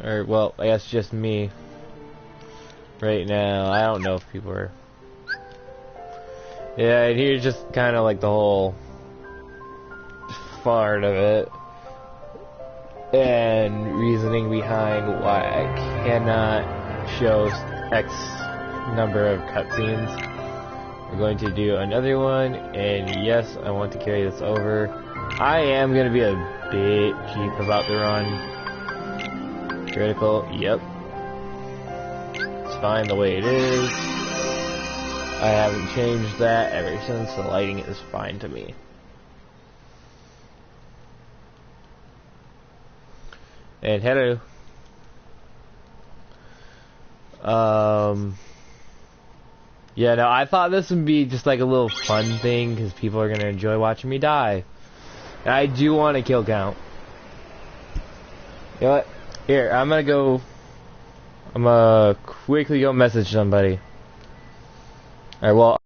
Or, well, I guess just me. Right now, I don't know if people are... Yeah, and here's just kind of like the whole... part of it. And reasoning behind why I cannot show X number of cutscenes. We're going to do another one, and yes, I want to carry this over. I am going to be a bit cheap about the run. Critical, yep. It's fine the way it is. I haven't changed that ever since. The lighting is fine to me. And hello. Yeah, no, I thought this would be just like a little fun thing because people are gonna enjoy watching me die. And I do want a kill count. You know what? Here, I'm gonna quickly go message somebody. Alright, well.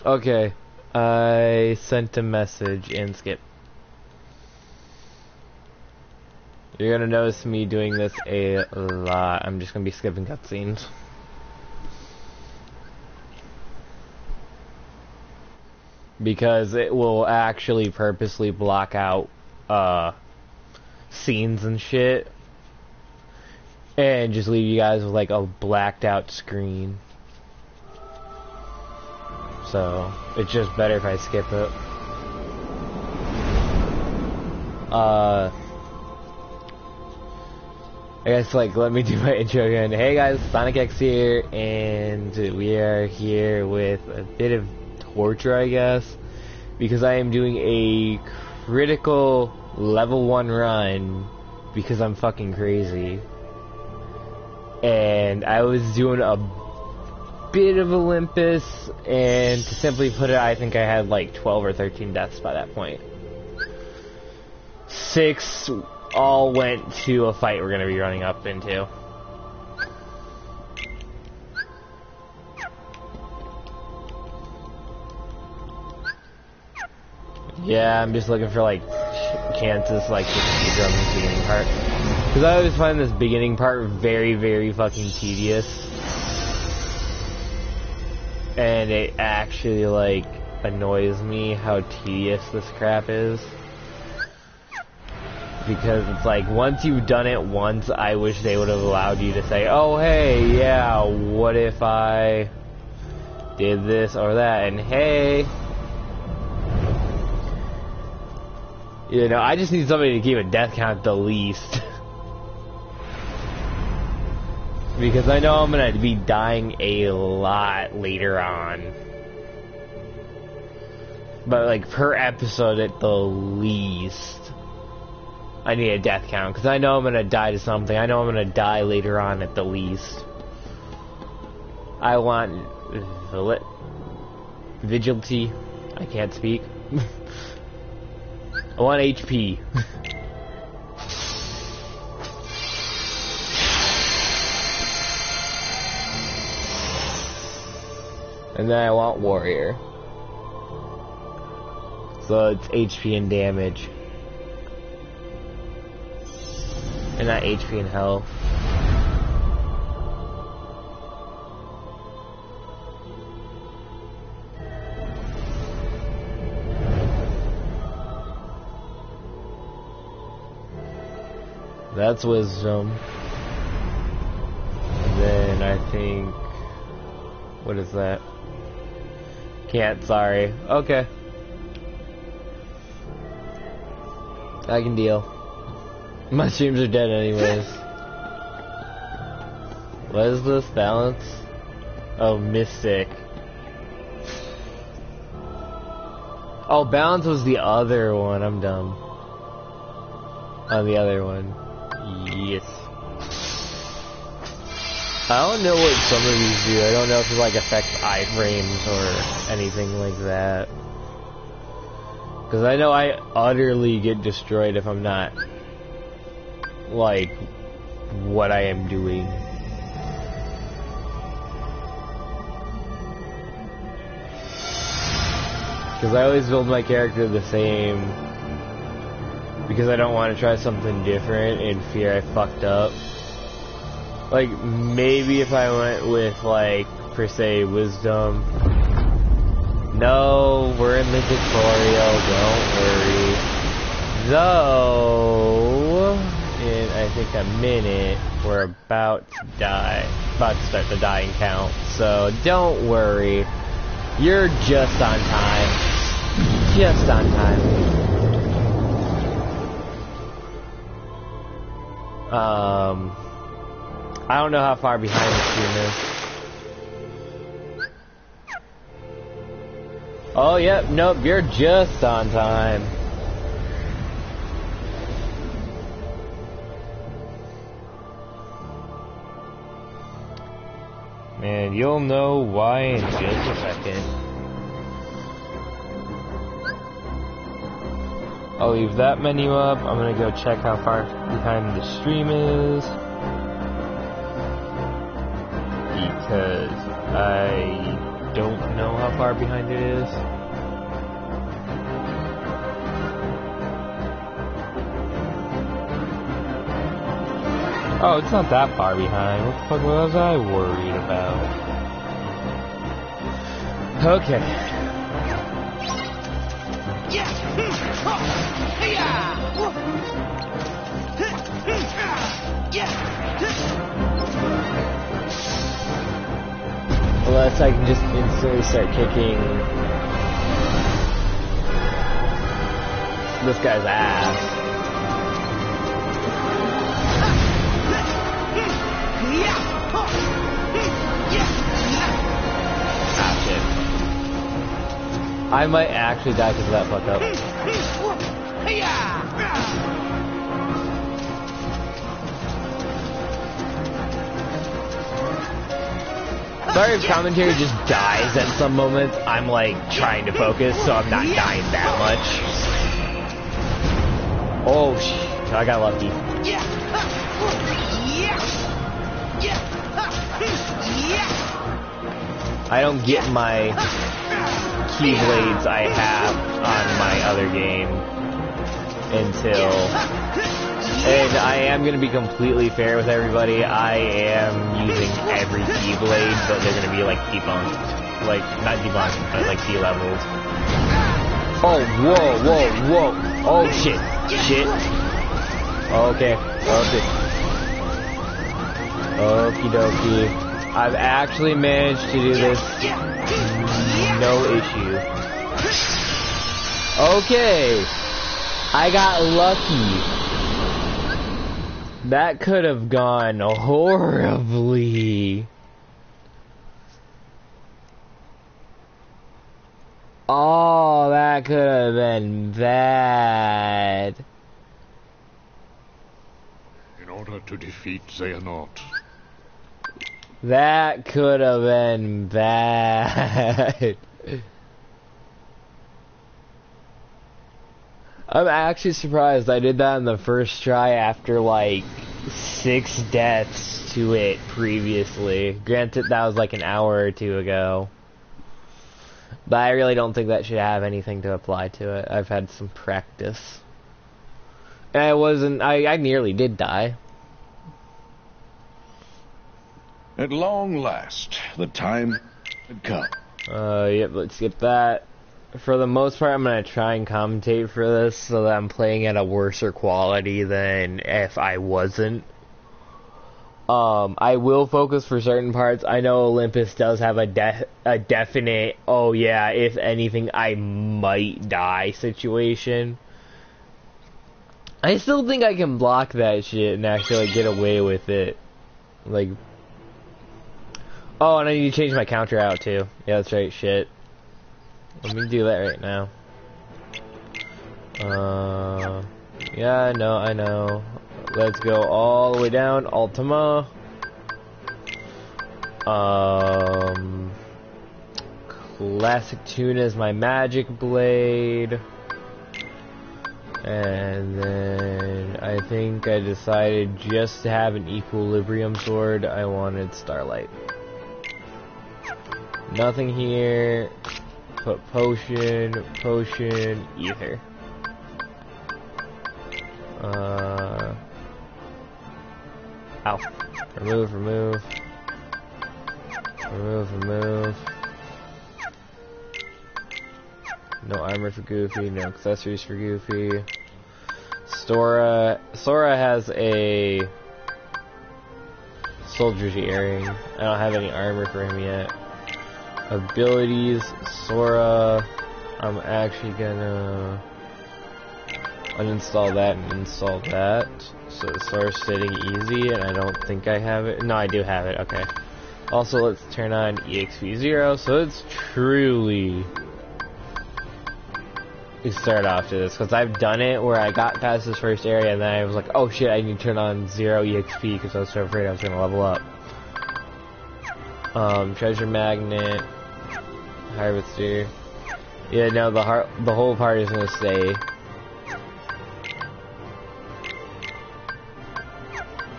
Okay, I sent a message and skip. You're gonna notice me doing this a lot. I'm just gonna be skipping cutscenes. Because it will actually purposely block out scenes and shit. And just leave you guys with like a blacked out screen. So, it's just better if I skip it. I guess, like, let me do my intro again. Hey guys, Sonic X here, and we are here with a bit of torture, I guess, because I am doing a critical level 1 run, because I'm fucking crazy. And I was doing a bit of Olympus, and to simply put it, I think I had like 12 or 13 deaths by that point. 6 all went to a fight we're going to be running up into. Yeah, I'm just looking for like chances like the speedrun this beginning part. Because I always find this beginning part very, very fucking tedious. And it actually, like, annoys me how tedious this crap is. Because it's like, once you've done it once, I wish they would have allowed you to say, oh, hey, yeah, what if I did this or that? And hey, you know, I just need somebody to keep a death count at the least. Because I know I'm gonna be dying a lot later on. But like per episode at the least, I need a death count. Because I know I'm gonna die to something. I know I'm gonna die later on at the least. I want vigility. I can't speak. I want HP. And then I want warrior. So it's HP and damage. And not HP and health. That's wisdom. And then I think... What is that? Can't, sorry. Okay. I can deal. My streams are dead anyways. What is this? Balance? Oh, Mystic. Oh, balance was the other one. I'm dumb. Oh, the other one. Yes. I don't know what some of these do. I don't know if it like affects iframes or anything like that. Because I know I utterly get destroyed if I'm not like what I am doing. Because I always build my character the same. Because I don't want to try something different in fear I fucked up. Like, maybe if I went with, like, per se, wisdom. No, we're in the tutorial, don't worry. Though, in, I think, a minute, we're about to die. About to start the dying count. So, don't worry. You're just on time. Just on time. I don't know how far behind the stream is. Oh, yep, nope, you're just on time. Man, you'll know why in just a second. I'll leave that menu up. I'm gonna go check how far behind the stream is. Because I don't know how far behind it is. Oh, it's not that far behind. What the fuck was I worried about? Okay. Unless I can just instantly start kicking this guy's ass. Ah, shit. I might actually die because of that fuck up. Sorry if commentary just dies at some moments. I'm like trying to focus, so I'm not dying that much. Oh shit, I got lucky. I don't get my keyblades I have on my other game until... And I am going to be completely fair with everybody. I am using every keyblade, but they're going to be like debunked. Like, not debunked, but like de-leveled. Oh, whoa, whoa, whoa. Oh, shit. Shit. Okay. Okay. Okie dokie. I've actually managed to do this. No issue. Okay. I got lucky. That could have gone horribly. Oh, that could have been bad. In order to defeat Xehanort. That could have been bad. I'm actually surprised I did that in the first try after like 6 deaths to it previously. Granted, that was like an hour or two ago. But I really don't think that should have anything to apply to it. I've had some practice. And I nearly did die. At long last, the time had come. Yep, let's skip that. for the most part, I'm gonna try and commentate for this so that I'm playing at a worser quality than if I wasn't. I will focus for certain parts. I know Olympus does have a definite, oh yeah, if anything, I might die situation. I still think I can block that shit and actually like, get away with it. Like, oh, and I need to change my counter out too. Yeah, that's right, shit. Let me do that right now. Yeah, I know. Let's go all the way down, Ultima. Classic Tuna is my magic blade. And then I think I decided just to have an equilibrium sword, I wanted Starlight. Nothing here. Put potion, ether. Ow. Remove. No armor for Goofy, no accessories for Goofy. Sora has a soldier's earring. I don't have any armor for him yet. Abilities, Sora. I'm actually gonna uninstall that and install that. So Sora's sitting easy, and I don't think I have it. No, I do have it. Okay. Also, let's turn on EXP 0, so it's truly. We start off to this because I've done it where I got past this first area and then I was like, oh shit, I need to turn on 0 EXP because I was so afraid I was gonna level up. Treasure magnet, harvester. Yeah, no, the whole part is gonna stay.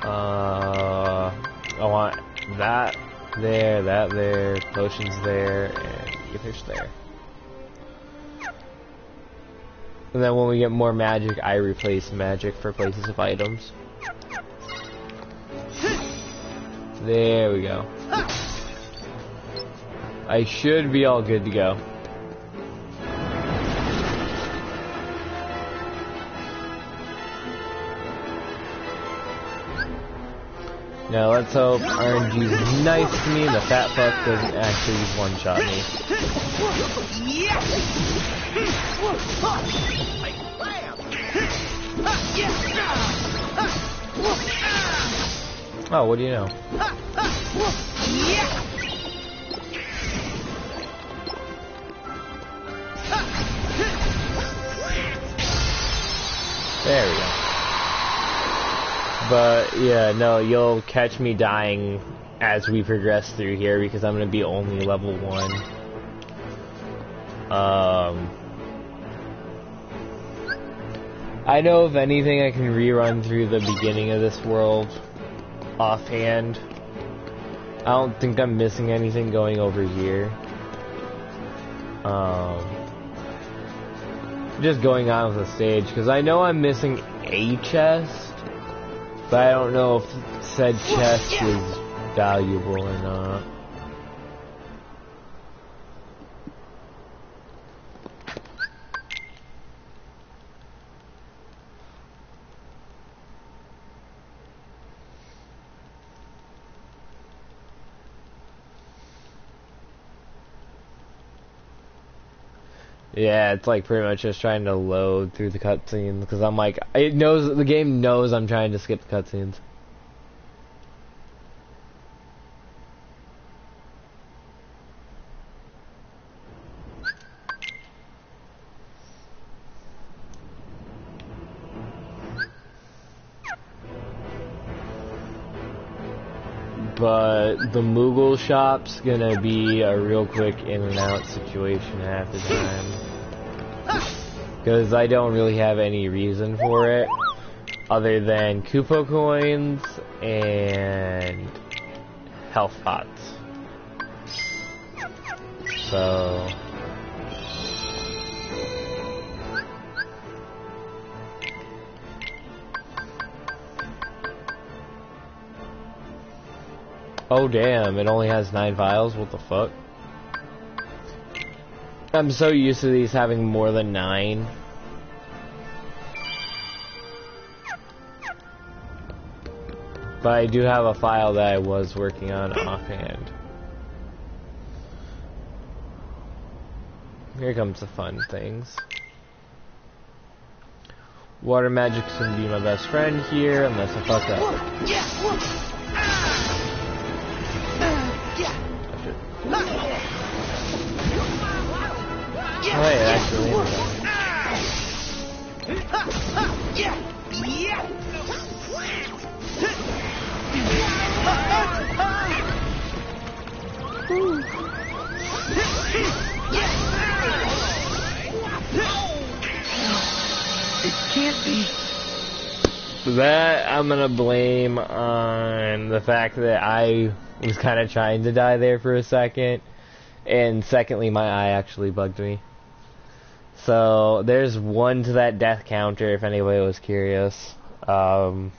I want that there, potions there, and ether's there. And then when we get more magic, I replace magic for places of items. There we go. I should be all good to go. Now let's hope RNG's nice to me and the fat fuck doesn't actually one-shot me. Oh, what do you know? There we go. But yeah, no, you'll catch me dying as we progress through here because I'm gonna be only level 1. I know if anything I can rerun through the beginning of this world offhand. I don't think I'm missing anything going over here. Just going on with the stage because I know I'm missing a chest. But I don't know if said chest is valuable or not. Yeah, it's like pretty much just trying to load through the cutscenes because I'm like, the game knows I'm trying to skip the cutscenes. But the Moogle shop's gonna be a real quick in and out situation half the time. Because I don't really have any reason for it other than Koopa coins and health pots. So oh damn, it only has 9 vials, what the fuck? I'm so used to these having more than 9. But I do have a file that I was working on offhand. Here comes the fun things. Water magic's gonna be my best friend here, unless I fuck up. Oh, shit. Oh, it actually landed on me. It can't be. That I'm gonna blame on the fact that I was kind of trying to die there for a second, and secondly, my eye actually bugged me. So there's 1 to that death counter if anybody was curious. I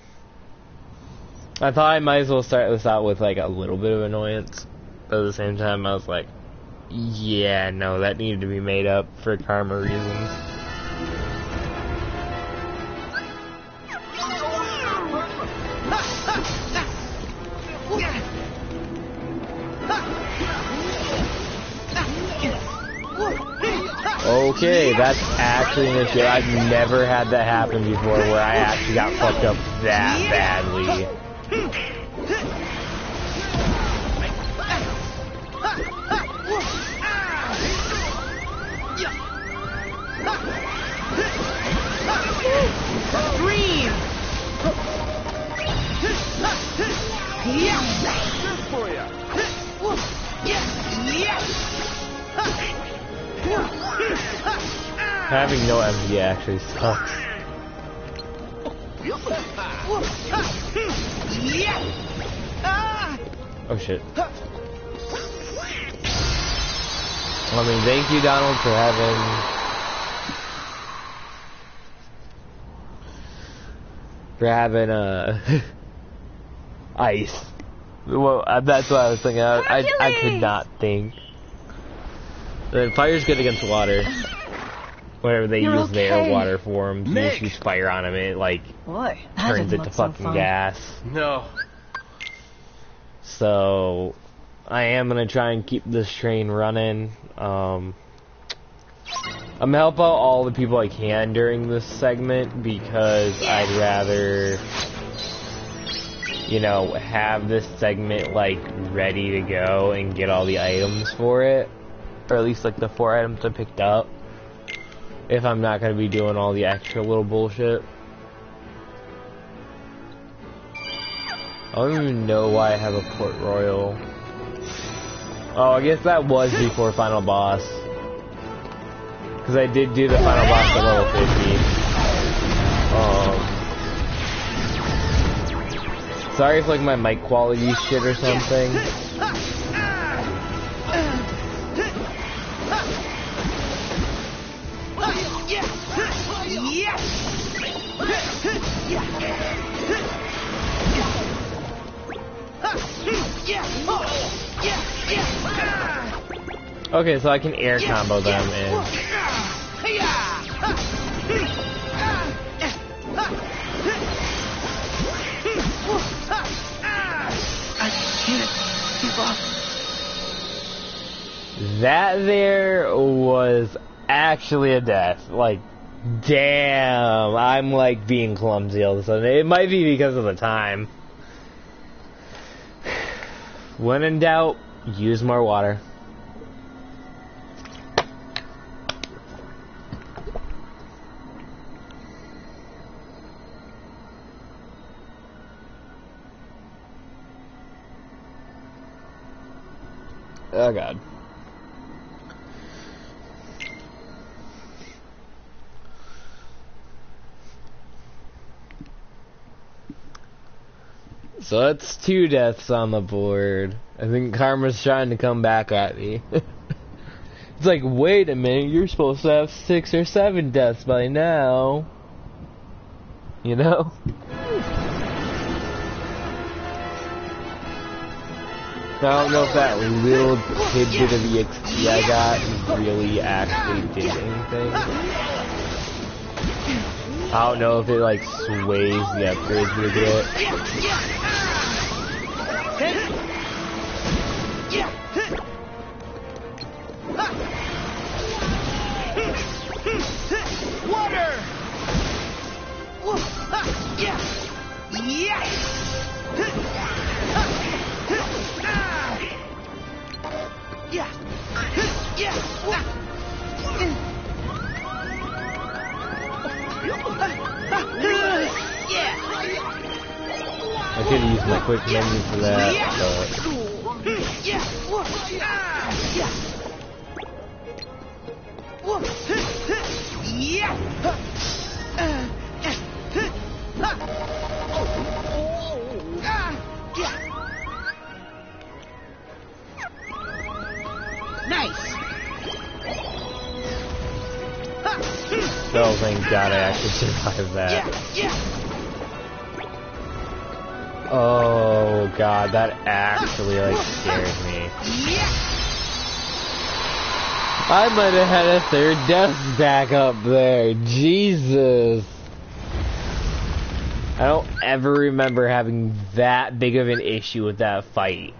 thought I might as well start this out with like a little bit of annoyance, but at the same time I was like, yeah, no, that needed to be made up for karma reasons. Okay, that's actually an issue. I've never had that happen before where I actually got fucked up that badly. Green! Having no MD actually sucks. Oh shit. I mean, thank you, Donald, for having ice. Well, that's what I was thinking. I could not think. Then fire's good against water. Whenever they use their water forms, you just use fire on them, it like turns it to fucking gas. No. So I am gonna try and keep this train running. I'm gonna help out all the people I can during this segment because I'd rather, you know, have this segment like ready to go and get all the items for it, or at least like the 4 items I picked up. If I'm not gonna be doing all the extra little bullshit. I don't even know why I have a Port Royal. Oh, I guess that was before Final Boss. Because I did do the Final Boss at level 50. Sorry if like my mic quality shit or something. Okay, so I can air combo them and I can't give up. That there was actually a death. Like, damn, I'm like being clumsy all of a sudden. It might be because of the time. When in doubt, use more water. Oh god. So that's 2 deaths on the board. I think Karma's trying to come back at me. It's like, wait a minute, you're supposed to have 6 or 7 deaths by now. You know? I don't know if that little tidbit of EXP I got really actually did anything. I don't know if it like sways the upgrades we get. Water! I could use my quick menu for that, but... Nice. Oh, thank God I actually survived that. Oh God, that actually like scared me. I might have had a third death back up there. Jesus. I don't ever remember having that big of an issue with that fight.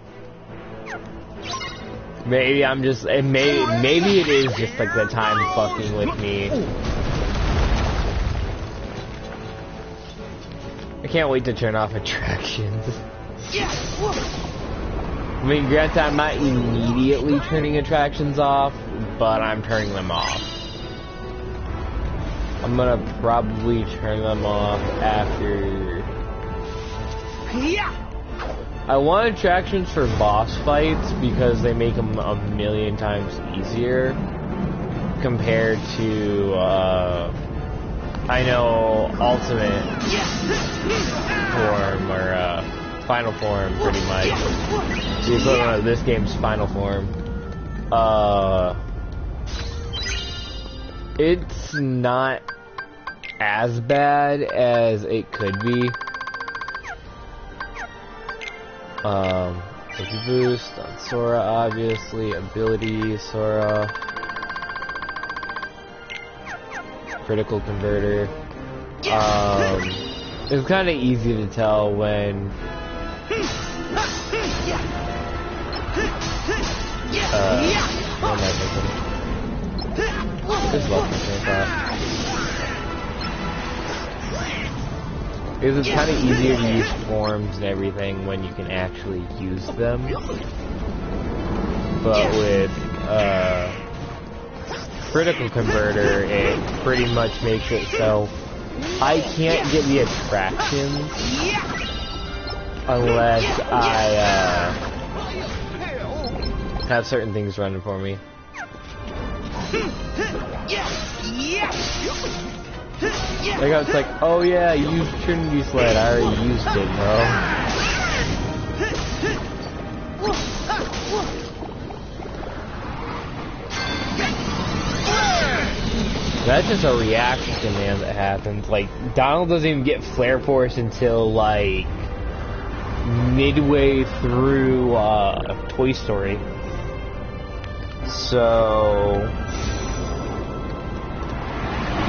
Maybe I'm just, maybe it is just like the time fucking with me. I can't wait to turn off attractions. I mean, granted, I'm not immediately turning attractions off, but I'm turning them off. I'm gonna probably turn them off after... I want attractions for boss fights because they make them a million times easier compared to, I know, Ultimate Form, or, Final Form, pretty much. The equivalent of this game's Final Form. It's not as bad as it could be. Ability boost on Sora, obviously. Ability, Sora. Critical converter. It's kind of easy to tell when... what am I thinking? There's lots of things like that. Because it's kind of easier to use forms and everything when you can actually use them. But with critical converter, it pretty much makes it so I can't get the attractions unless I have certain things running for me. Like I was like, oh yeah, use Trinity Sled. I already used it, bro. That's just a reaction command that happens. Like, Donald doesn't even get Flare Force until, like, midway through, Toy Story. So...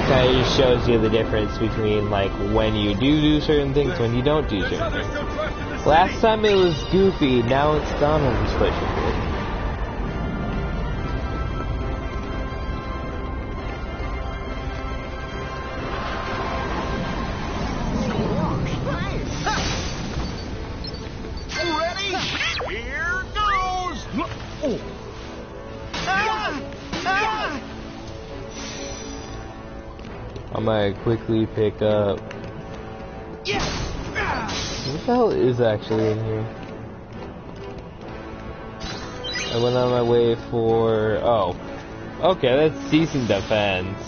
kind of just shows you the difference between, like, when you do certain things, when you don't do certain things. Last time it was Goofy, now it's Donald who's pushing it. I might quickly pick up... What the hell is actually in here? I went on my way for... Oh. Okay, that's decent defense.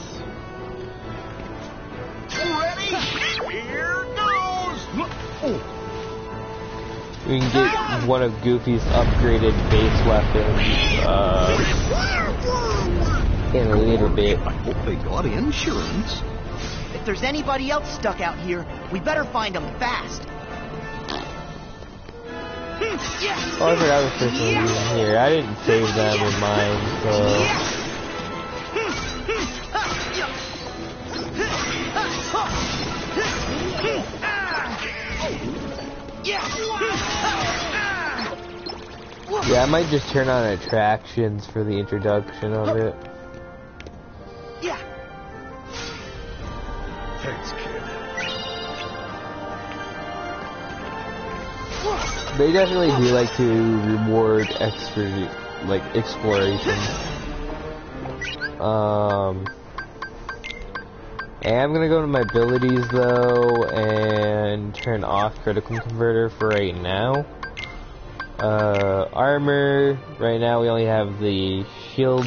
Here goes! We can get one of Goofy's upgraded base weapons, in a little bit. I hope they got insurance. If there's anybody else stuck out here, we better find them fast. Oh, I forgot the first one was in here. I didn't save them in mine, so... Yeah, I might just turn on attractions for the introduction of it. Thanks, kid. They definitely do like to reward exploration. And I'm gonna go to my abilities though and turn off critical converter for right now. Armor, right now we only have the shield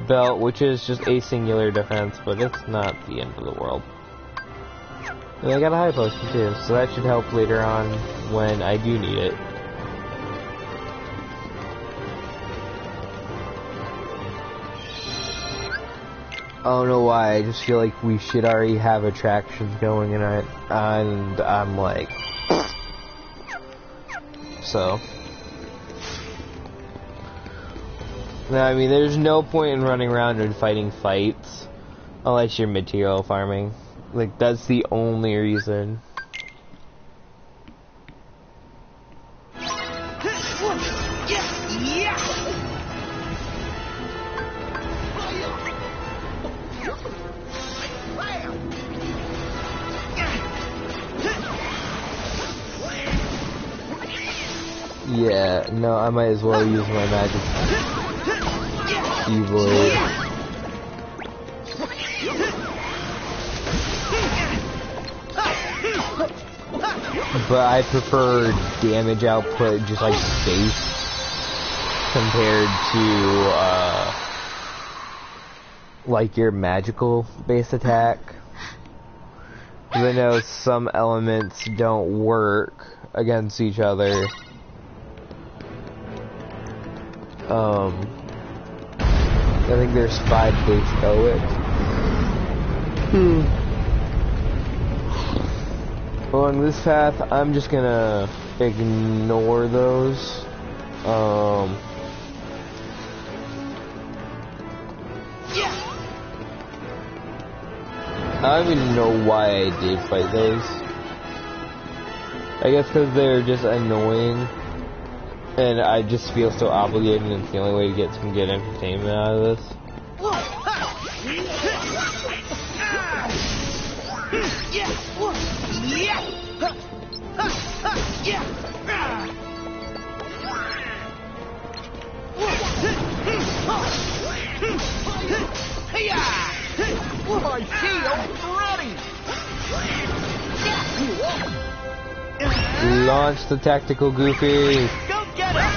belt, which is just a singular defense, but it's not the end of the world. And I got a high potion too, so that should help later on when I do need it. I don't know why, I just feel like we should already have attractions going in it, and I'm like... So... No, I mean, there's no point in running around and fighting fights, unless you're material farming. Like, that's the only reason. Yeah, no, I might as well use my magic keyboard. But I prefer damage output just like base compared to like your magical base attack. Because I know some elements don't work against each other. I think there's 5 base stoic. Along this path, I'm just gonna ignore those. I don't even know why I did fight those. I guess because they're just annoying. And I just feel so obligated, and it's the only way to get some good entertainment out of this. My shield's ready! Launch the tactical goofy! Go get him!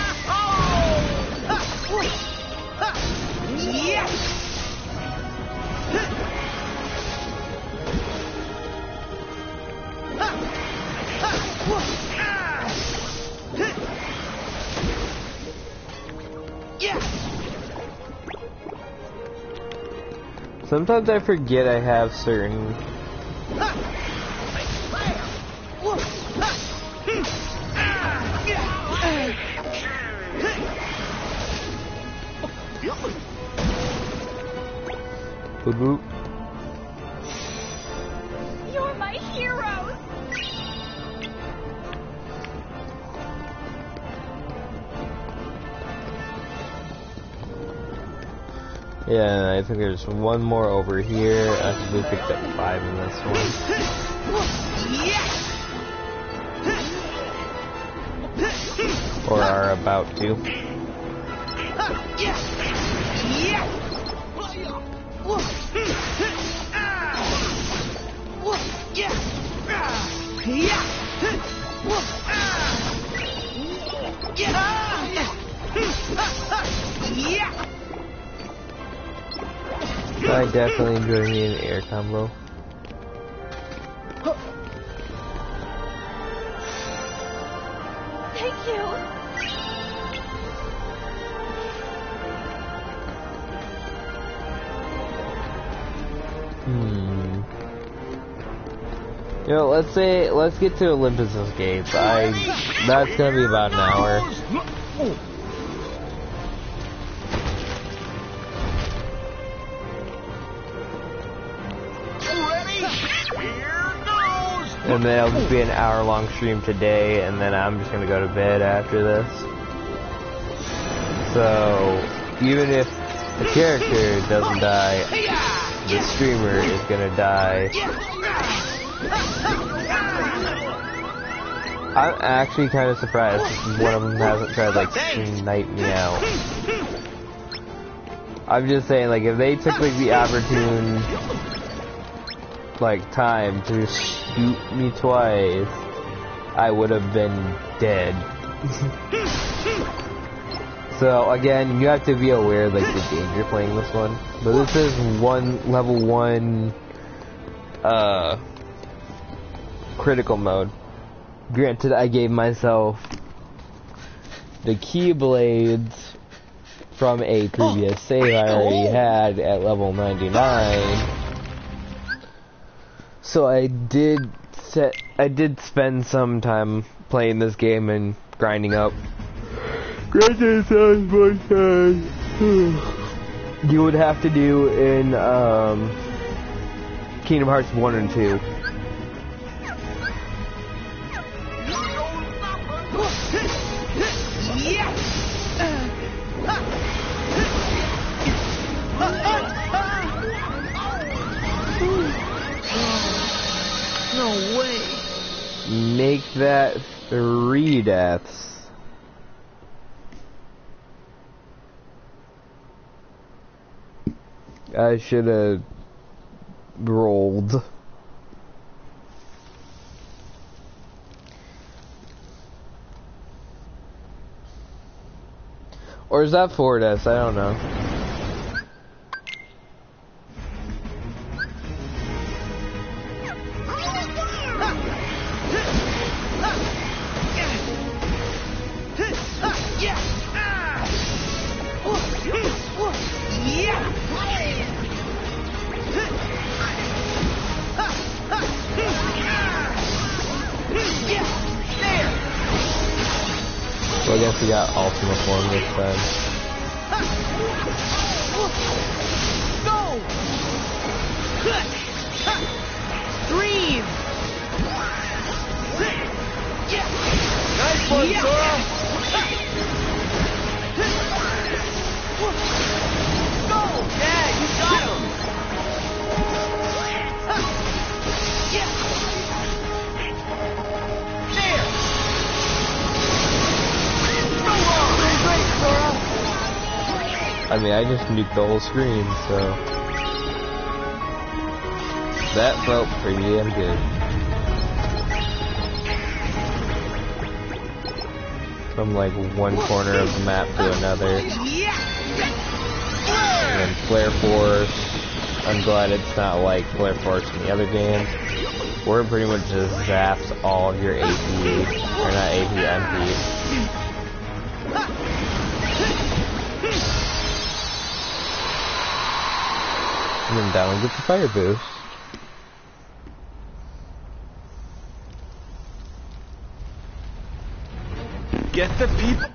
Sometimes I forget I have certain... Boop boop. You're my heroes! Yeah, I think there's one more over here. I think we picked up 5 in this one. Or are about to. I definitely enjoy me an air combo. Thank you! You know, let's get to Olympus's Gates. That's gonna be about an hour. And then it'll just be an hour-long stream today, and then I'm just gonna go to bed after this. So, even if the character doesn't die, the streamer is gonna die. I'm actually kind of surprised one of them hasn't tried, like, snipe me out. I'm just saying, like, if they took, like, the opportune, like, time to shoot me twice, I would have been dead. So, again, you have to be aware, like, the danger playing this one. But this is level 1, critical mode. Granted, I gave myself the Keyblades from a previous save I already had at level 99. So I did spend some time playing this game and grinding up. Granted, sounds much you would have to do in Kingdom Hearts 1 and 2. No way. Make that 3 deaths. I should have rolled. Or is that 4 deaths? I don't know. So I guess we got Ultima form this time. Go! Dream! Nice one, Sora! Go! Yeah, you got him! There! I mean, I just nuked the whole screen, so that felt pretty damn good. From like one corner of the map to another. And then Flare Force. I'm glad it's not like Flare Force in the other games, where it pretty much just zaps all of your AP, or not AP, MP. And then down with the fire boost. Get the people.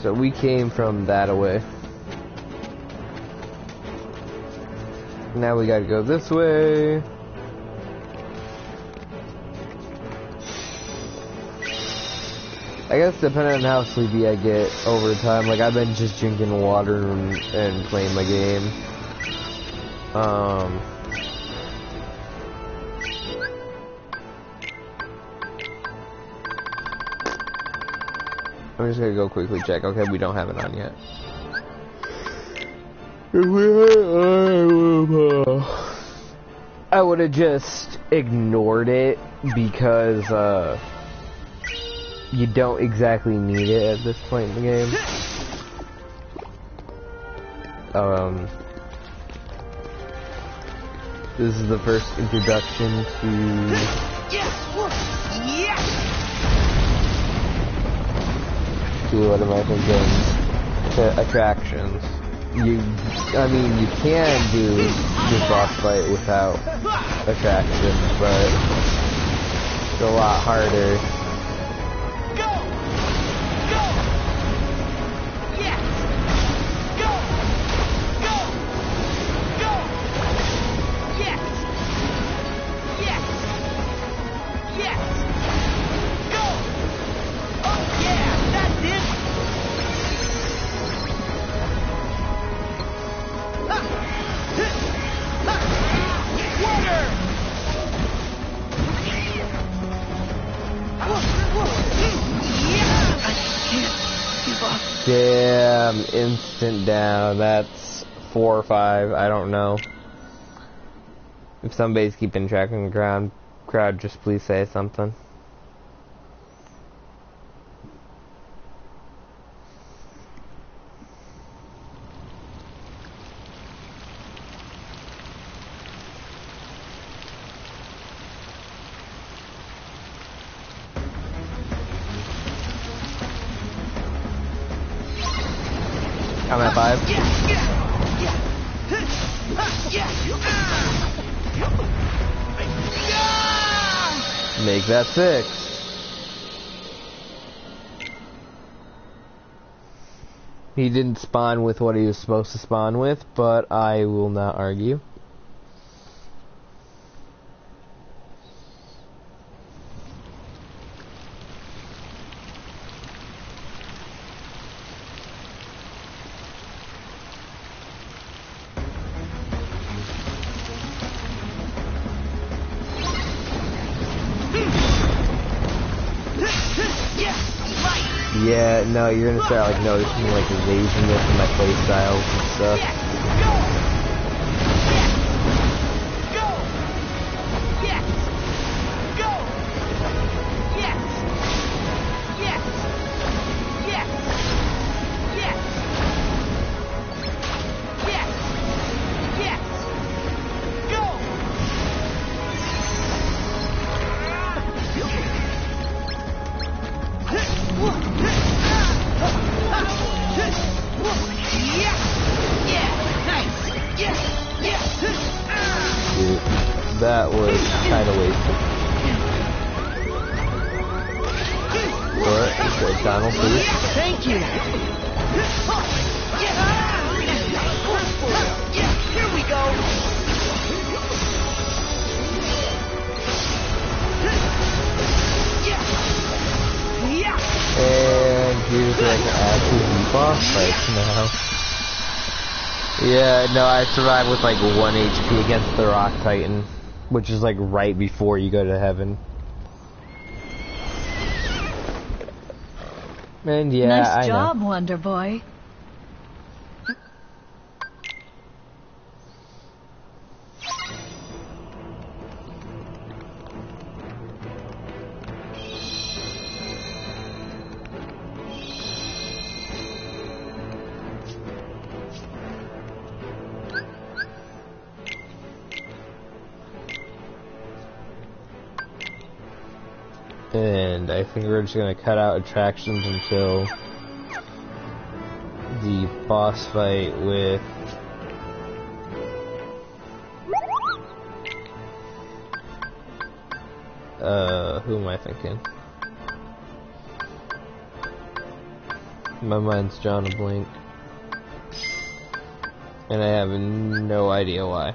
So we came from that away. Now we gotta go this way. I guess depending on how sleepy I get over time, like I've been just drinking water and playing my game. I'm just gonna go quickly check. Okay, we don't have it on yet. I would have just ignored it because you don't exactly need it at this point in the game. This is the first introduction to what am I thinking? To attractions. I mean, you can do this boss fight without attractions, but it's a lot harder. Go! Go! Yes! Go! Go! Go! Yes! Yes! Yes! Go! Oh yeah! That's it! Ha! Ha! Water! I can't give up. Damn, instant down. That's 4 or 5. I don't know. If somebody's keeping track on the crowd, just please say something. I'm at 5. Make that 6. He didn't spawn with what he was supposed to spawn with, but I will not argue. Yeah, no, you're gonna start like noticing like laziness in my playstyles and stuff. That was kind of wasted. Alright, great Donald, please. Thank you. Here we go. And here's where I can add 2 boss fights now. Yeah, no, I survived with like 1 HP against the Rock Titan, which is like right before you go to heaven. And yeah, nice I job, know. Wonder Boy. And I think we're just gonna cut out attractions until the boss fight with who am I thinking? My mind's drawn a blank. And I have no idea why.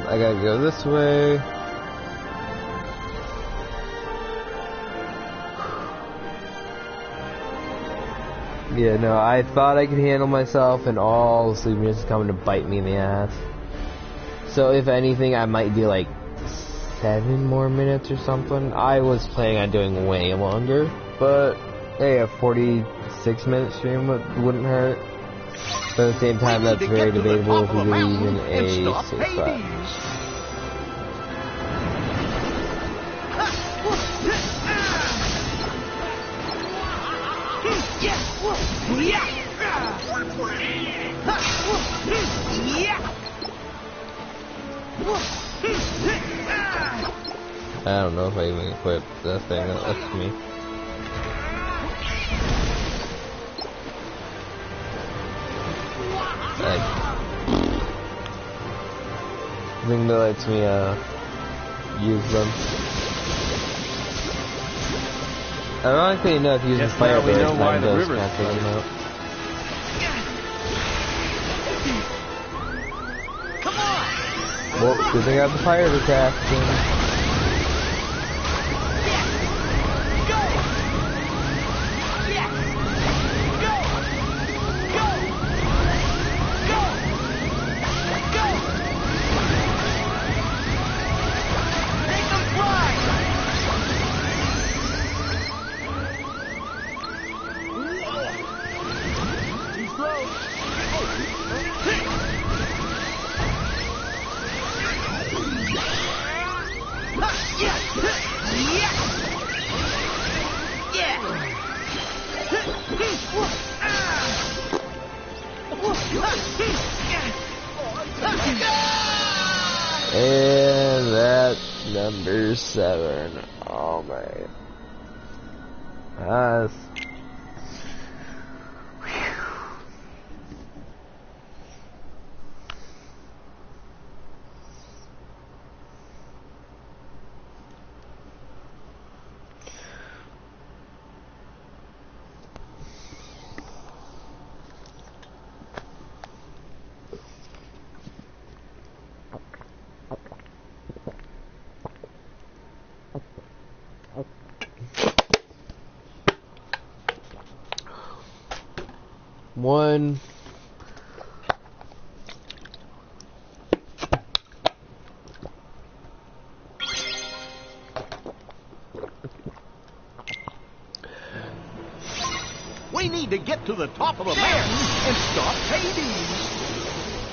I gotta go this way. Yeah, no, I thought I could handle myself, and all the sleepiness is coming to bite me in the ass. So if anything, I might do like 7 more minutes or something. I was planning on doing way longer, but hey, a 46-minute stream wouldn't hurt. But at the same time, that's very debatable if we believe in a 6-5. I don't know if I even equipped the thing that lets me. The thing that lets me use them. Ironically enough, using fire burst does not take them out. Come on! Well, good thing I got the fire crafting. And that's number 7. Oh my. That's... One. We need to get to the top of the mountain and stop Hades.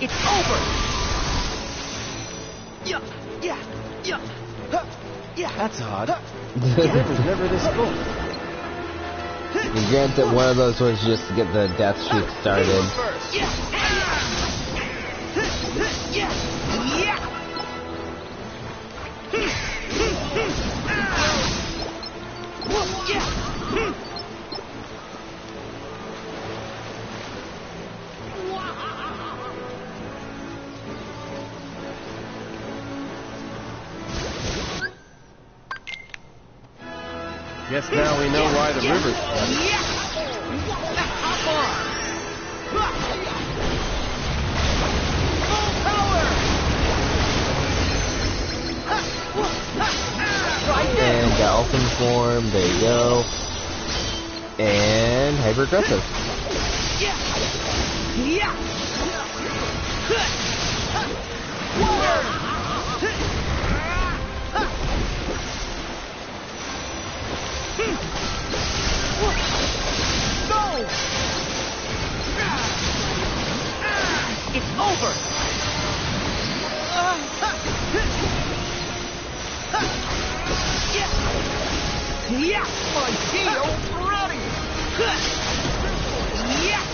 It's over! That's odd. The river's never this full. Granted, one of those was just to get the death streak started. Guess now we know why the river's flooded. And dolphin form, there you go. And hyper aggressive. No! It's over! Yeah! My heel's ready! Yeah!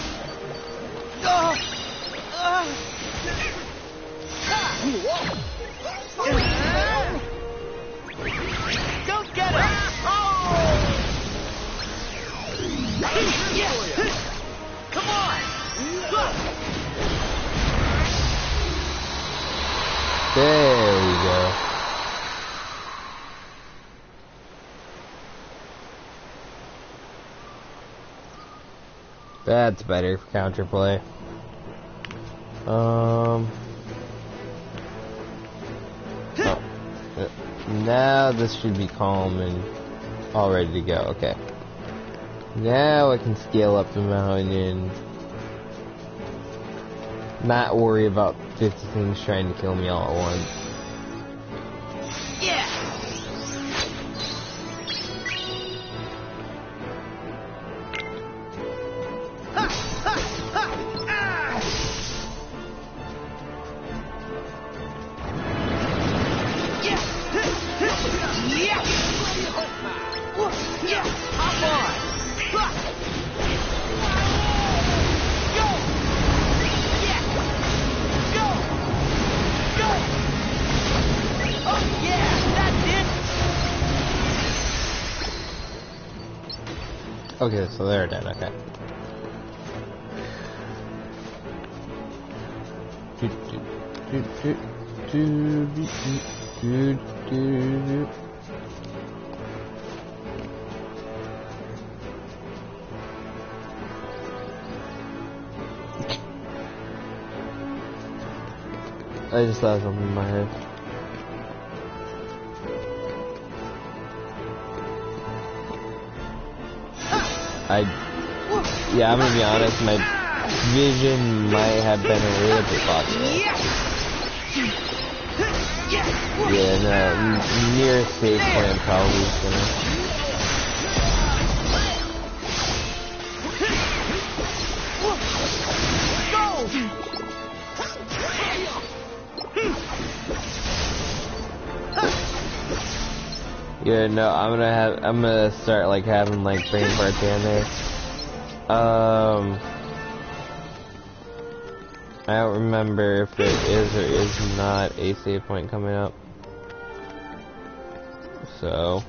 Don't get it! Come on! There we go. That's better for counterplay. Now this should be calm and all ready to go. Okay. Now I can scale up the mountain and not worry about 50 things trying to kill me all at once. Yeah! Okay, so they're dead, okay. I just thought of something in my head. Yeah, I'm gonna be honest, my vision might have been a little bit foggy. Yeah, no, nearest save point probably is gonna... Yeah, no, I'm gonna start like having like brain parts in there. I don't remember if it is or is not a save point coming up. So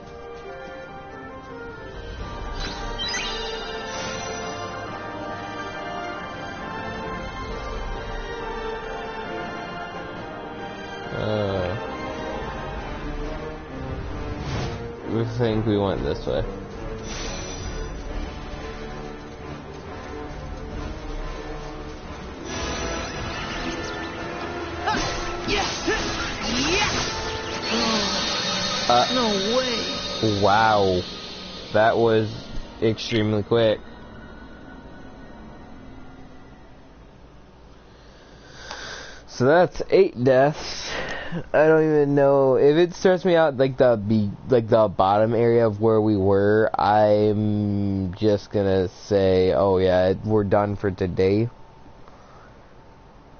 we think we went this way. No way. Wow, that was extremely quick. So that's 8 deaths. I don't even know if it starts me out like the bottom area of where we were. I'm just gonna say, oh yeah, we're done for today.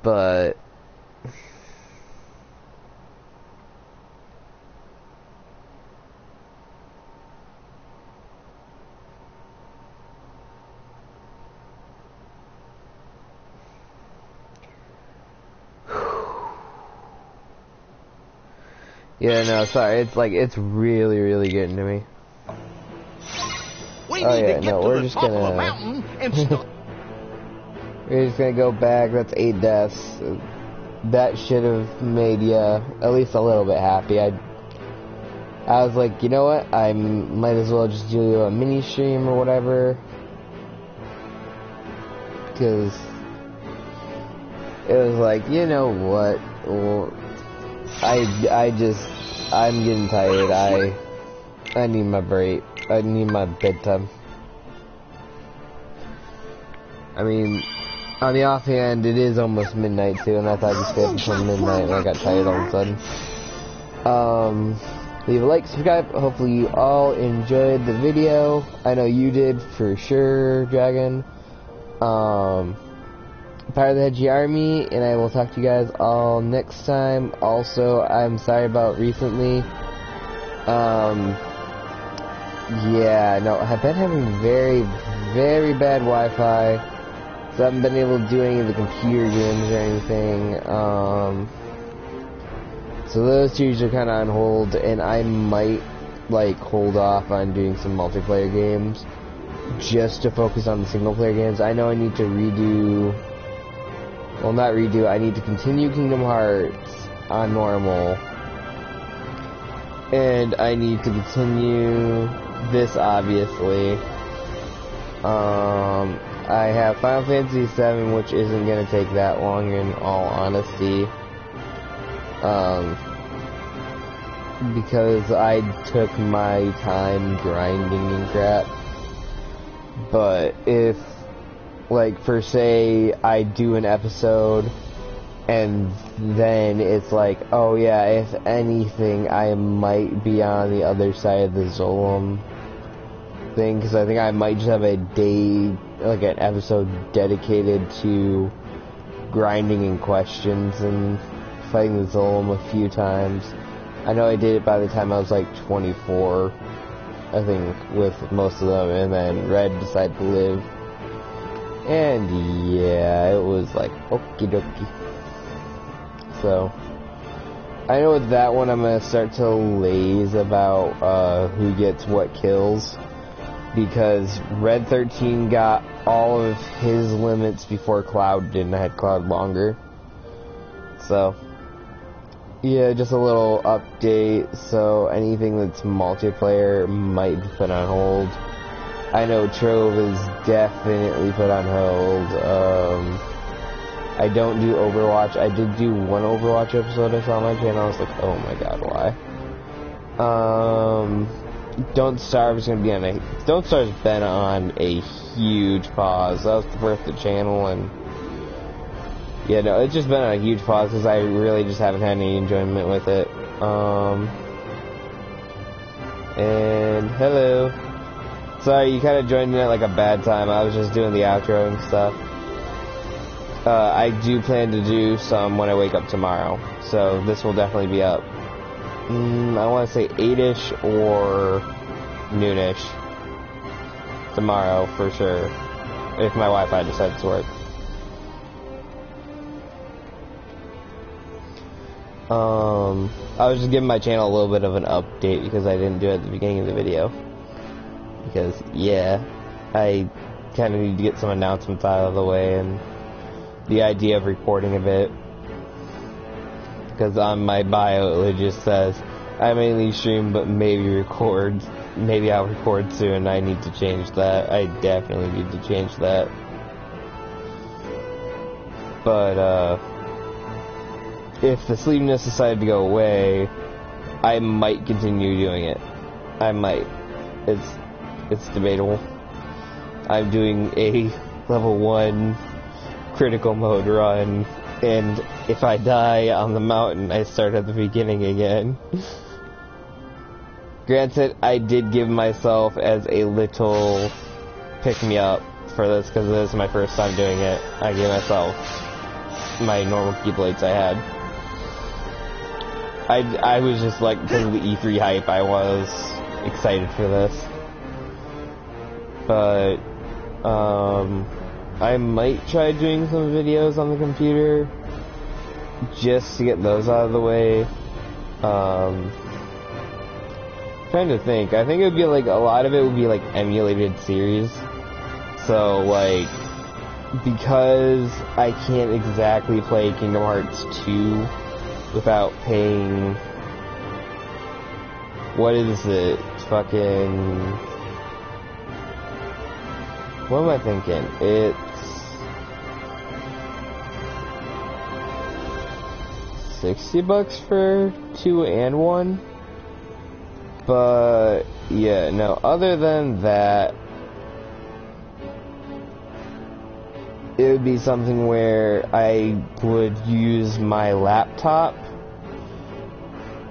But yeah, no, sorry. It's really getting to me. We Oh need yeah, to get no, to we're the just top of the gonna mountain and stop. we're just gonna go back. That's 8 deaths. That should have made you at least a little bit happy. I was like, you know what? I might as well just do a mini stream or whatever, because it was like, you know what? Well, I'm getting tired. I need my break. I need my bedtime. I mean, on the offhand, it is almost midnight too, and I thought I'd stay up until midnight, and I got tired all of a sudden. Leave a like, subscribe. Hopefully you all enjoyed the video. I know you did for sure, Dragon. Part of the Hedgie Army, and I will talk to you guys all next time. Also, I'm sorry about recently. Yeah, no, I've been having very bad Wi-Fi, so I haven't been able to do any of the computer games or anything. So those two are kind of on hold, and I might like hold off on doing some multiplayer games just to focus on the single player games. I know I need to redo. Well, not redo, I need to continue Kingdom Hearts on normal. And I need to continue this, obviously. I have Final Fantasy VII, which isn't going to take that long, in all honesty. Because I took my time grinding and crap. But if, like, for say, I do an episode, and then it's like, oh yeah, if anything, I might be on the other side of the Zolom thing, because I think I might just have a day, like an episode dedicated to grinding and questions and fighting the Zolom a few times. I know I did it by the time I was like 24, I think, with most of them, and then Red decided to live. And yeah, it was like, okie dokie. So, I know with that one I'm going to start to laze about who gets what kills. because Red 13 got all of his limits before Cloud did, and I had Cloud longer. So, yeah, just a little update. So anything that's multiplayer might be put on hold. I know Trove is definitely put on hold. I don't do Overwatch. I did do one Overwatch episode I saw on my channel. I was like, oh my god, why? Don't Starve's gonna be on a... Don't Starve's been on a huge pause. That was the birth of the channel, and... Yeah, no, it's just been on a huge pause because I really just haven't had any enjoyment with it. And hello. Sorry, you kind of joined in at like a bad time. I was just doing the outro and stuff. I do plan to do some when I wake up tomorrow, so this will definitely be up. I want to say 8-ish or noonish tomorrow for sure, if my Wi-Fi decides to work. I was just giving my channel a little bit of an update because I didn't do it at the beginning of the video. Because, yeah, I kind of need to get some announcements out of the way and the idea of recording a bit. Because on my bio it just says, I mainly stream but maybe record. Maybe I'll record soon. I need to change that. I definitely need to change that. But, if the sleepiness decided to go away, I might continue doing it. I might. It's debatable. I'm doing a level 1 critical mode run, and if I die on the mountain, I start at the beginning again. Granted, I did give myself as a little pick-me-up for this, because this is my first time doing it. I gave myself my normal keyblades I had. I was just like, because of the E3 hype, I was excited for this. But, I might try doing some videos on the computer, just to get those out of the way. Trying to think. I think it would be like, a lot of it would be like emulated series. So, like, because I can't exactly play Kingdom Hearts 2 without paying... What is it? Fucking... What am I thinking? It's... $60 for 2 and 1? But, yeah, no, other than that, it would be something where I would use my laptop,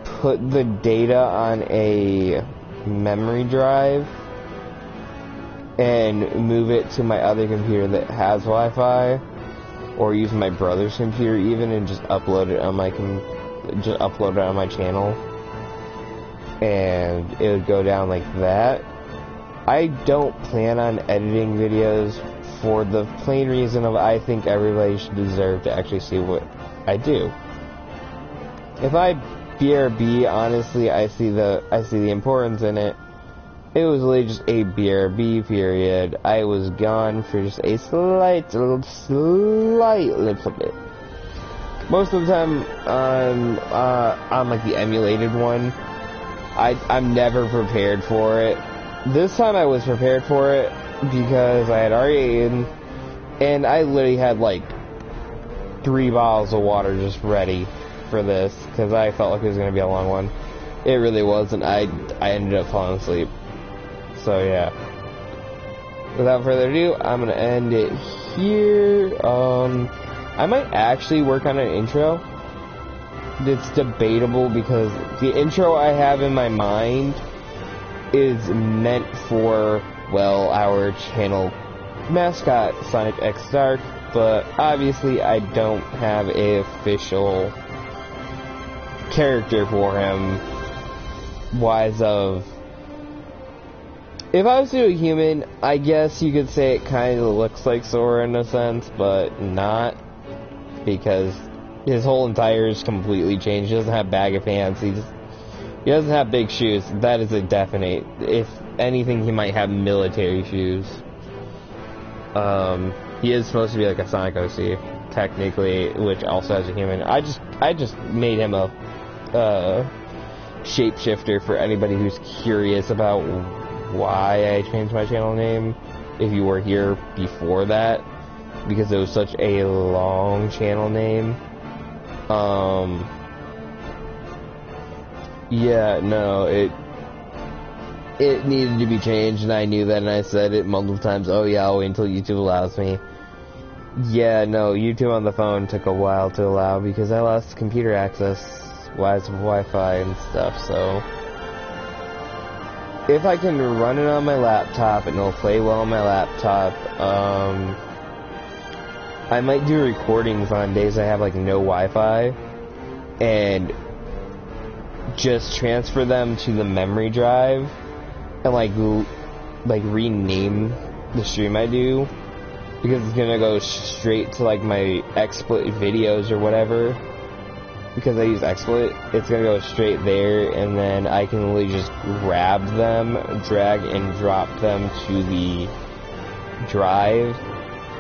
put the data on a memory drive, and move it to my other computer that has Wi-Fi, or use my brother's computer even, and just upload it on my channel, and it would go down like that. I don't plan on editing videos for the plain reason of I think everybody should deserve to actually see what I do. If I BRB, honestly, I see the importance in it. It was really just a BRB period. I was gone for just a slight little bit. Most of the time, on like the emulated one, I'm never prepared for it. This time I was prepared for it because I had already, and I literally had like 3 bottles of water just ready for this because I felt like it was going to be a long one. It really wasn't. I ended up falling asleep. So yeah. Without further ado, I'm going to end it here. I might actually work on an intro. It's debatable because the intro I have in my mind is meant for, well, our channel mascot, Sonic X Dark, but obviously I don't have an official character for him, wise of... If I was to do a human, I guess you could say it kind of looks like Sora in a sense, but not, because his whole entire is completely changed. He doesn't have bag of pants. He He doesn't have big shoes. That is a definite. If anything, he might have military shoes. He is supposed to be like a Sonic OC, technically, which also has a human. I just made him a shapeshifter for anybody who's curious about why I changed my channel name. If you were here before that, because it was such a long channel name. Yeah, no, it needed to be changed, and I knew that, and I said it multiple times. Oh yeah, I'll wait until YouTube allows me. Yeah, no, YouTube on the phone took a while to allow because I lost computer access, wise of Wi-Fi and stuff. So if I can run it on my laptop and it'll play well on my laptop, I might do recordings on days I have like no Wi-Fi and just transfer them to the memory drive and like rename the stream I do, because it's gonna go straight to like my XSplit videos or whatever, because I use XSplit. It's gonna go straight there, and then I can literally just grab them, drag and drop them to the drive,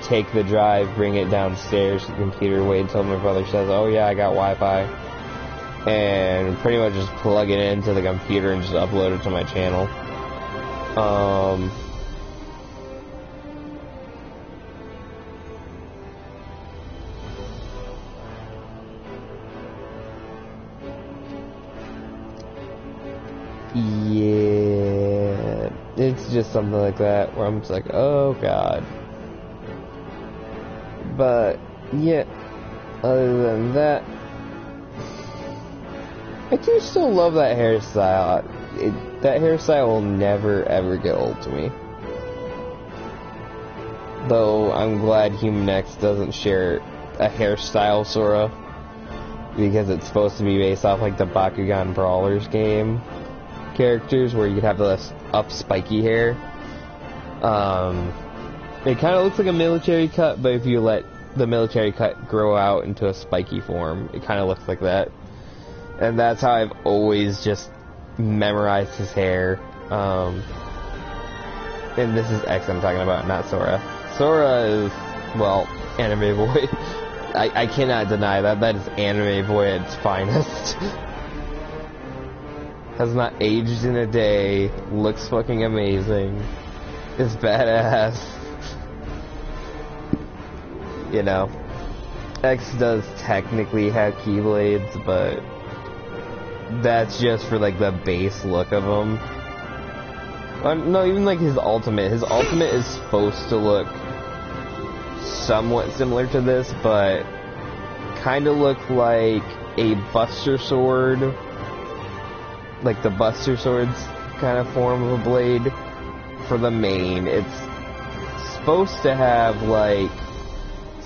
take the drive, bring it downstairs to the computer, wait until my brother says, oh yeah, I got Wi-Fi, and pretty much just plug it into the computer and just upload it to my channel. Yeah, it's just something like that where I'm just like, oh god. But yeah, other than that, I do still love that hairstyle. That hairstyle will never ever get old to me. Though I'm glad Human X doesn't share a hairstyle, Sora, because it's supposed to be based off like the Bakugan Brawlers game characters where you'd have the up spiky hair. It kind of looks like a military cut, but if you let the military cut grow out into a spiky form, it kind of looks like that. And that's how I've always just memorized his hair. And this is X I'm talking about, not Sora. Sora is, well, anime boy. I cannot deny that. That is anime boy at its finest. Has not aged in a day. Looks fucking amazing. Is badass. You know, X does technically have keyblades, but that's just for like the base look of him. No, even like his ultimate. His ultimate is supposed to look somewhat similar to this, but kind of look like a Buster Sword, like the Buster Sword's kind of form of a blade for the main. It's supposed to have like,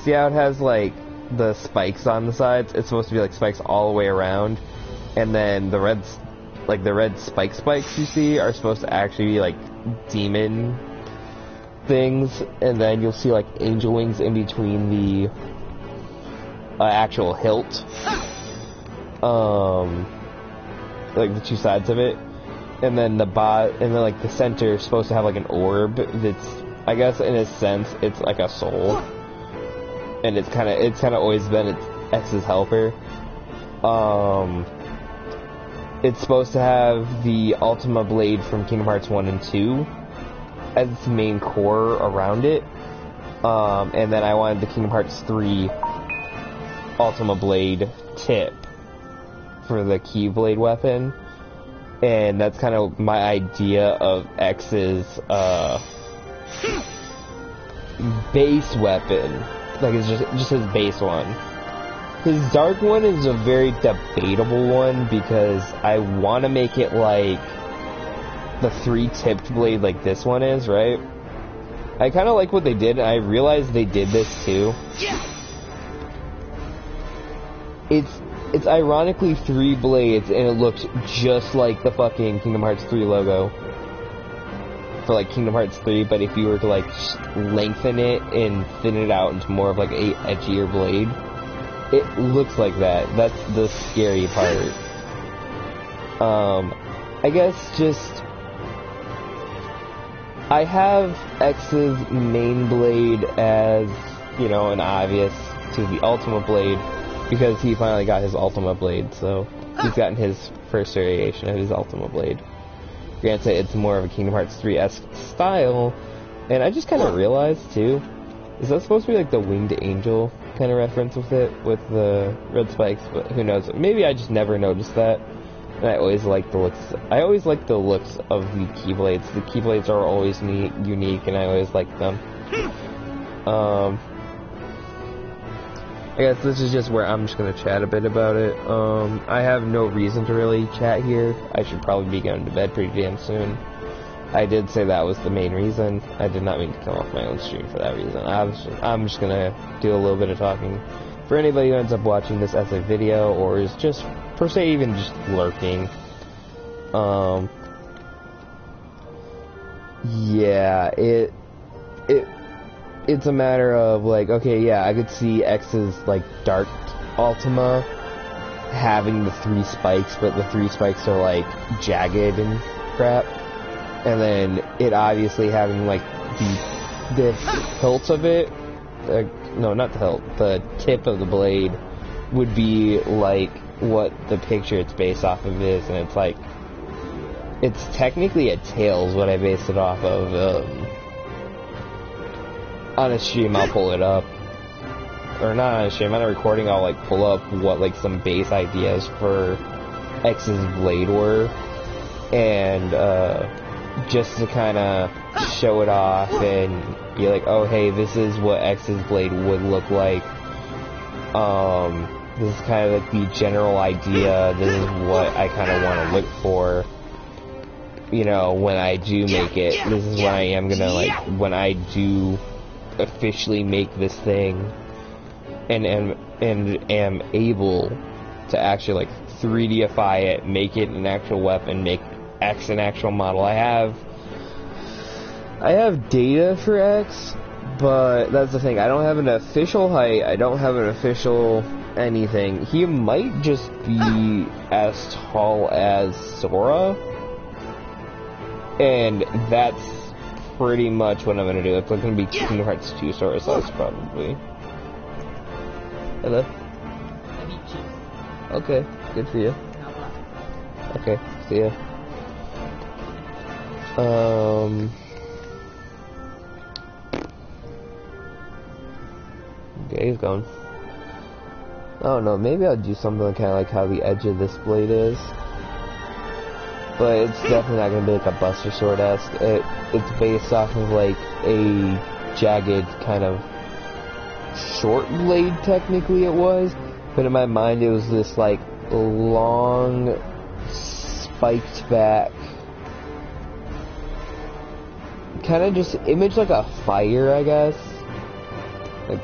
see how it has like the spikes on the sides? It's supposed to be like spikes all the way around, and then the red spikes you see are supposed to actually be like demon things, and then you'll see like angel wings in between the actual hilt, like the two sides of it, and then like the center is supposed to have like an orb that's, I guess in a sense it's like a soul, and it's kind of always been its X's helper. It's supposed to have the Ultima Blade from Kingdom Hearts 1 and 2 as its main core around it. And then I wanted the Kingdom Hearts 3 Ultima Blade tip for the Keyblade weapon. And that's kind of my idea of X's base weapon. Like, it's just his base one. His dark one is a very debatable one because I want to make it like the 3-tipped blade like this one is, right? I kind of like what they did, and I realized they did this too. It's ironically 3 blades, and it looks just like the fucking Kingdom Hearts 3 logo for like Kingdom Hearts 3, but if you were to like lengthen it and thin it out into more of like a edgier blade, it looks like that. That's the scary part. I guess just I have X's main blade as, you know, an obvious to the Ultimate Blade because he finally got his Ultimate Blade, so he's gotten his first variation of his Ultimate Blade. Granted, it's more of a Kingdom Hearts 3-esque style, and I just kind of realized too, is that supposed to be like the Winged Angel kind of reference with it, with the red spikes? But who knows? Maybe I just never noticed that. And I always like the looks. I always like the looks of the Keyblades. The Keyblades are always neat, unique, and I always like them. I guess this is just where I'm just gonna chat a bit about it. I have no reason to really chat here. I should probably be going to bed pretty damn soon. I did say that was the main reason. I did not mean to come off my own stream for that reason. I'm just gonna do a little bit of talking. For anybody who ends up watching this as a video, or is just, per se, even just lurking, yeah, it's a matter of, like, okay, yeah, I could see X's, like, Dark Ultima having the 3 spikes, but the 3 spikes are, like, jagged and crap. And then it obviously having, like, the hilt of it, no, not the hilt, the tip of the blade would be, like, what the picture it's based off of is, and it's, like, it's technically a Tails, what I based it off of. On a stream, I'll pull it up. Or not on a stream, on a recording, I'll, like, pull up what, like, some base ideas for X's blade were. And, just to kind of show it off and be like, oh, hey, this is what X's blade would look like. This is kind of, like, the general idea. This is what I kind of want to look for. You know, when I do make it. This is when I am gonna, like, when I do officially make this thing and am able to actually, like, 3Dify it, make it an actual weapon, make X an actual model. I have data for X, but that's the thing, I don't have an official height, I don't have an official anything. He might just be as tall as Sora, and that's pretty much what I'm gonna do. It's like gonna be Kingdom Hearts 2 Sora size, probably. Hello? Okay, good for you. Okay, see ya. Okay, he's gone. I don't know, maybe I'll do something kind of like how the edge of this blade is. But it's definitely not going to be like a Buster Sword-esque. It's based off of, like, a jagged kind of short blade, technically it was. But in my mind it was this, like, long, spiked back, kind of just image like a fire, I guess. Like,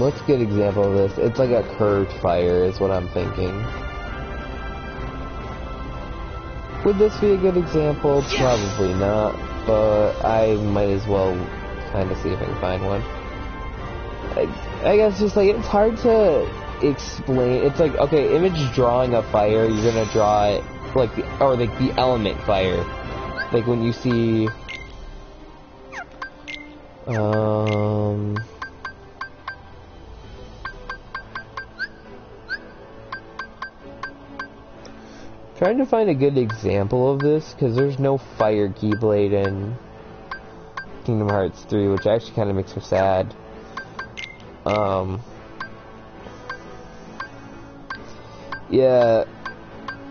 what's a good example of this? It's like a curved fire is what I'm thinking. Would this be a good example? Probably not, but I might as well kind of see if I can find one. I guess just like, it's hard to explain. It's like, okay, image drawing a fire, you're gonna draw it like the element fire. Like when you see trying to find a good example of this, because there's no fire Keyblade in Kingdom Hearts 3, which actually kind of makes me sad. Yeah,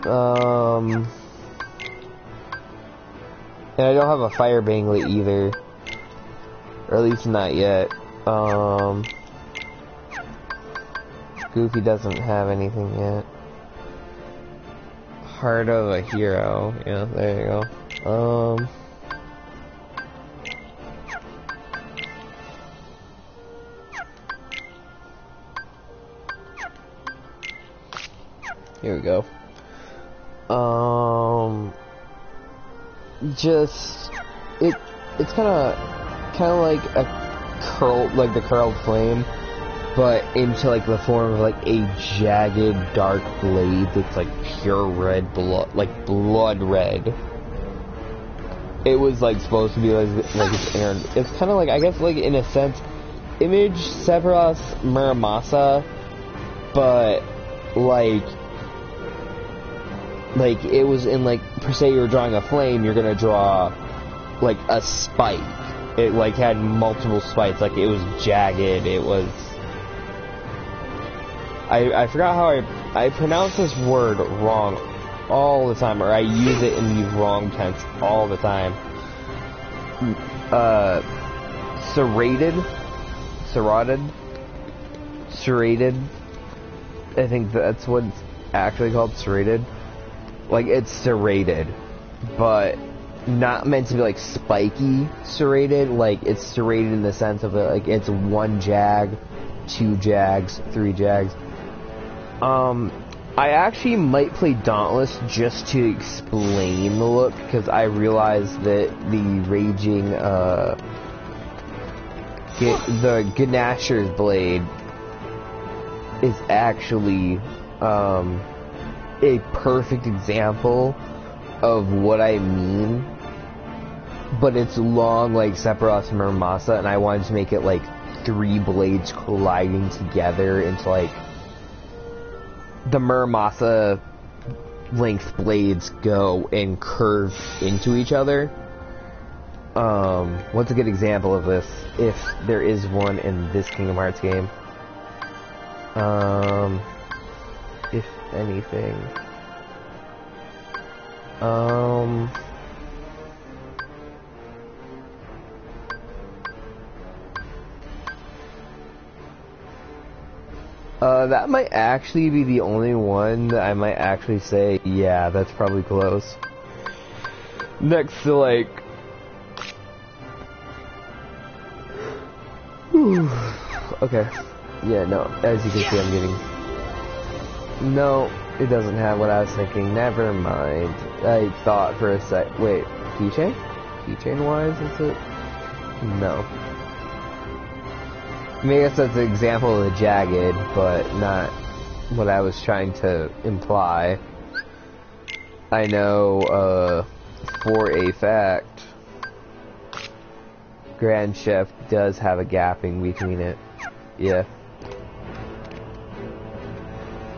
and I don't have a fire Banglet either, or at least not yet. Goofy doesn't have anything yet. Heart of a Hero, yeah, there you go. Here we go. Just it's kind of like a curl, like the curled flame, but into like the form of like a jagged dark blade that's like pure red blood, like blood red. It was like supposed to be like its Aaron. It's kind of like, I guess, like in a sense, Image Sephiroth's Muramasa, but like it was in like, per se, you're drawing a flame, you're gonna draw like a spike. It like had multiple spikes, like it was jagged. It was. I forgot how I pronounce this word wrong all the time, or I use it in the wrong tense all the time. Serrated. I think that's what it's actually called, serrated. Like, it's serrated, but not meant to be like spiky serrated. Like, it's serrated in the sense of it, like it's 1 jag, 2 jags, 3 jags. I actually might play Dauntless just to explain the look, because I realized that the raging, the Ganasher's blade is actually, a perfect example of what I mean, but it's long like Sephiroth's Muramasa, and I wanted to make it like 3 blades colliding together into like the Muramasa length blades go and curve into each other. What's a good example of this, if there is one in this Kingdom Hearts game? If anything. That might actually be the only one that I might actually say, yeah, that's probably close. Next to like... Okay. Yeah, no, as you can see, I'm getting... No, it doesn't have what I was thinking. Never mind. I thought for a sec. Wait, keychain? Keychain wise, is it? No. I mean, I guess that's an example of the jagged, but not what I was trying to imply. I know, for a fact, Grand Chef does have a gapping between it. Yeah.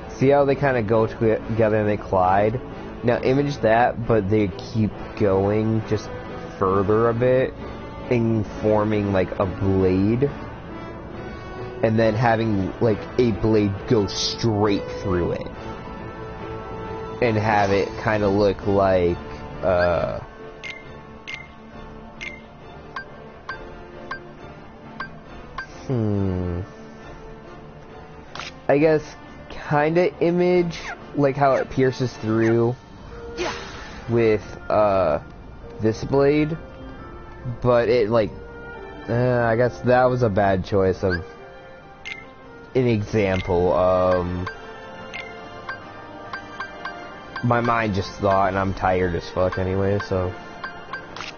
See how they kind of go together and they collide? Now image that, but they keep going just further a bit and forming like a blade, and then having like a blade go straight through it and have it kind of look like I guess kinda image like how it pierces through with this blade, but it like I guess that was a bad choice of an example. My mind just thought, and I'm tired as fuck anyway, so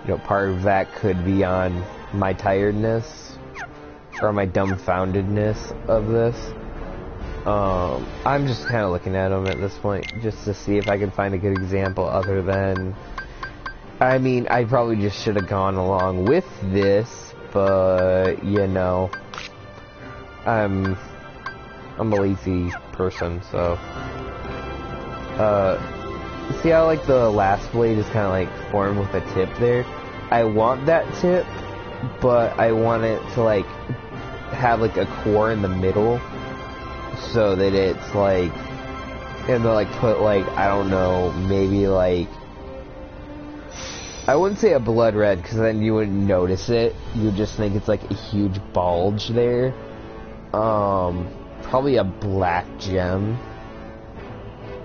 you know, part of that could be on my tiredness or my dumbfoundedness of this. I'm just kind of looking at them at this point just to see if I can find a good example other than, I mean, I probably just should have gone along with this, but you know, I'm a lazy person, so see how like the last blade is kind of like formed with a tip there? I want that tip, but I want it to like have like a core in the middle, so that it's like, and they'll like put like, I don't know, maybe like, I wouldn't say a blood red, because then you wouldn't notice it. You would just think it's like a huge bulge there. Probably a black gem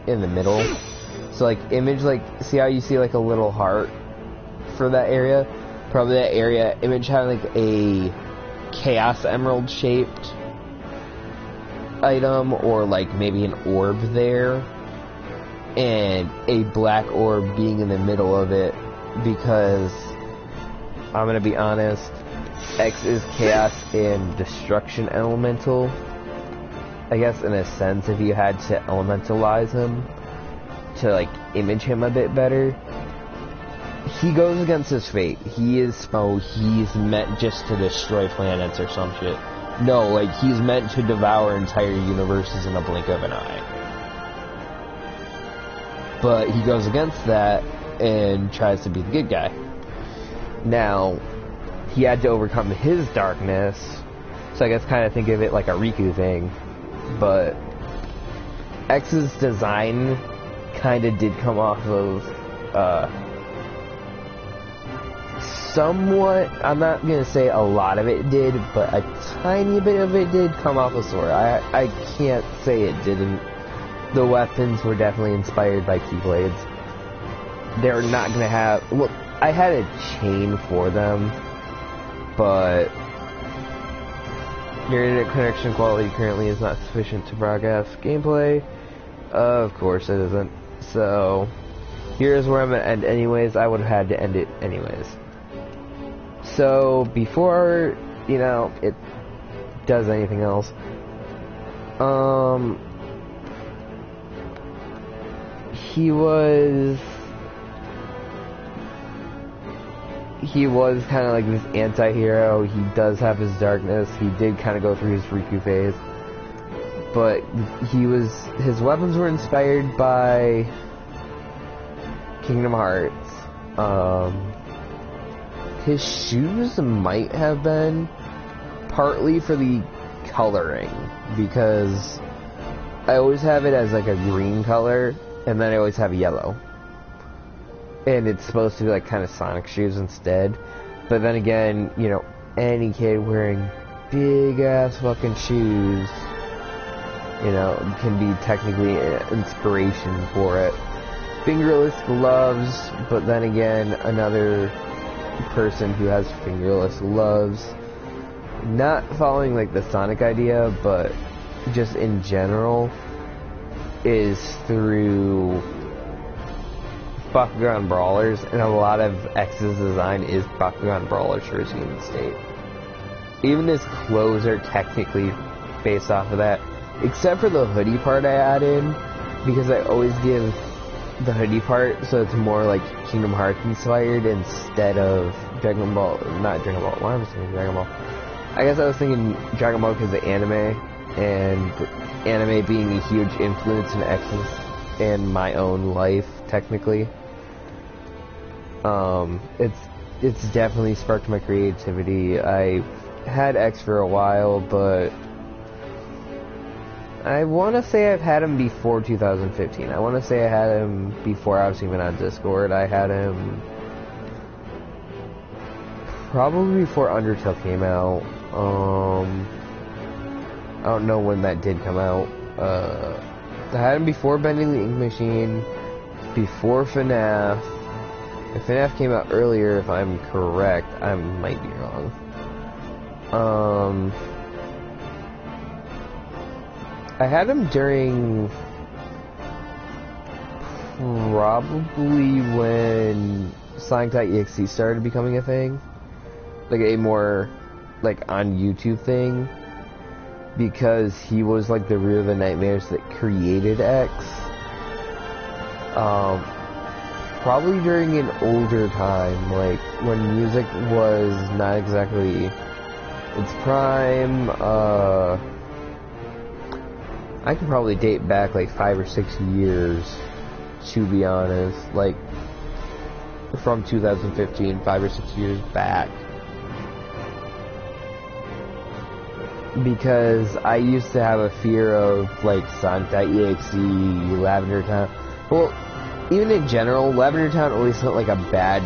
in the middle. So like image, like, see how you see like a little heart for that area? Probably that area, image having like a Chaos Emerald shaped item, or like maybe an orb there, and a black orb being in the middle of it, because I'm gonna be honest, X is Chaos and Destruction Elemental, I guess in a sense, if you had to elementalize him, to like image him a bit better, he goes against his fate. He is, he's meant just to destroy planets or some shit. No, like, he's meant to devour entire universes in a blink of an eye. But he goes against that and tries to be the good guy. Now, he had to overcome his darkness, so I guess kind of think of it like a Riku thing. But X's design kind of did come off of somewhat, I'm not going to say a lot of it did, but a tiny bit of it did come off of Sora. I can't say it didn't. The weapons were definitely inspired by Keyblades. They're not going to have, well, I had a chain for them, but your internet connection quality currently is not sufficient to broadcast gameplay. Of course it isn't. So, here's where I'm going to end anyways. I would have had to end it anyways. So, before, you know, it does anything else, he was kind of like this anti-hero. He does have his darkness. He did kind of go through his Riku phase. But his weapons were inspired by Kingdom Hearts. His shoes might have been partly for the coloring, because I always have it as like a green color, and then I always have yellow. And it's supposed to be like kind of Sonic shoes instead. But then again, you know, any kid wearing big ass fucking shoes, you know, can be technically an inspiration for it. Fingerless gloves, but then again, another person who has fingerless gloves, not following like the Sonic idea, but just in general, is through Bakugan Brawlers, and a lot of X's design is Bakugan Brawlers for his human state. Even his clothes are technically based off of that, except for the hoodie part I add in, because I always give the hoodie part so it's more like Kingdom Hearts inspired instead of Dragon Ball. Not Dragon Ball. Why am I saying Dragon Ball? I guess I was thinking Dragon Ball because of anime, and anime being a huge influence in X's and my own life, technically. It's definitely sparked my creativity. I had X for a while, but I want to say I've had him before 2015. I want to say I had him before I was even on Discord. I had him probably before Undertale came out. I don't know when that did come out. I had him before Bending the Ink Machine, before FNAF. If FNAF came out earlier, if I'm correct, I might be wrong. I had him during probably when Sonic.exe started becoming a thing, like a more like on YouTube thing, because he was like the root of the nightmares that created X. Probably during an older time, like when music was not exactly its prime. I could probably date back like 5 or 6 years, to be honest, like from 2015, 5 or 6 years back. Because I used to have a fear of like Sonic.exe, Lavender Town. Well, even in general, Lavender Town always felt like a bad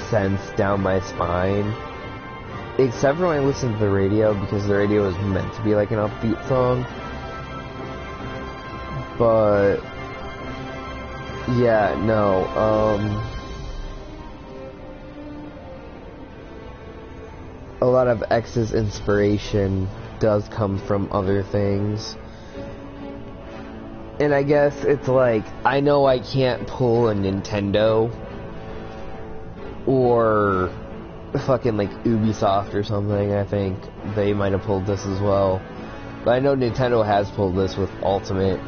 sense down my spine. Except for when I listened to the radio, because the radio was meant to be like an upbeat song. But yeah, no, a lot of X's inspiration does come from other things. And I guess it's like, I know I can't pull a Nintendo or fucking like Ubisoft or something. I think they might have pulled this as well. But I know Nintendo has pulled this with Ultimate,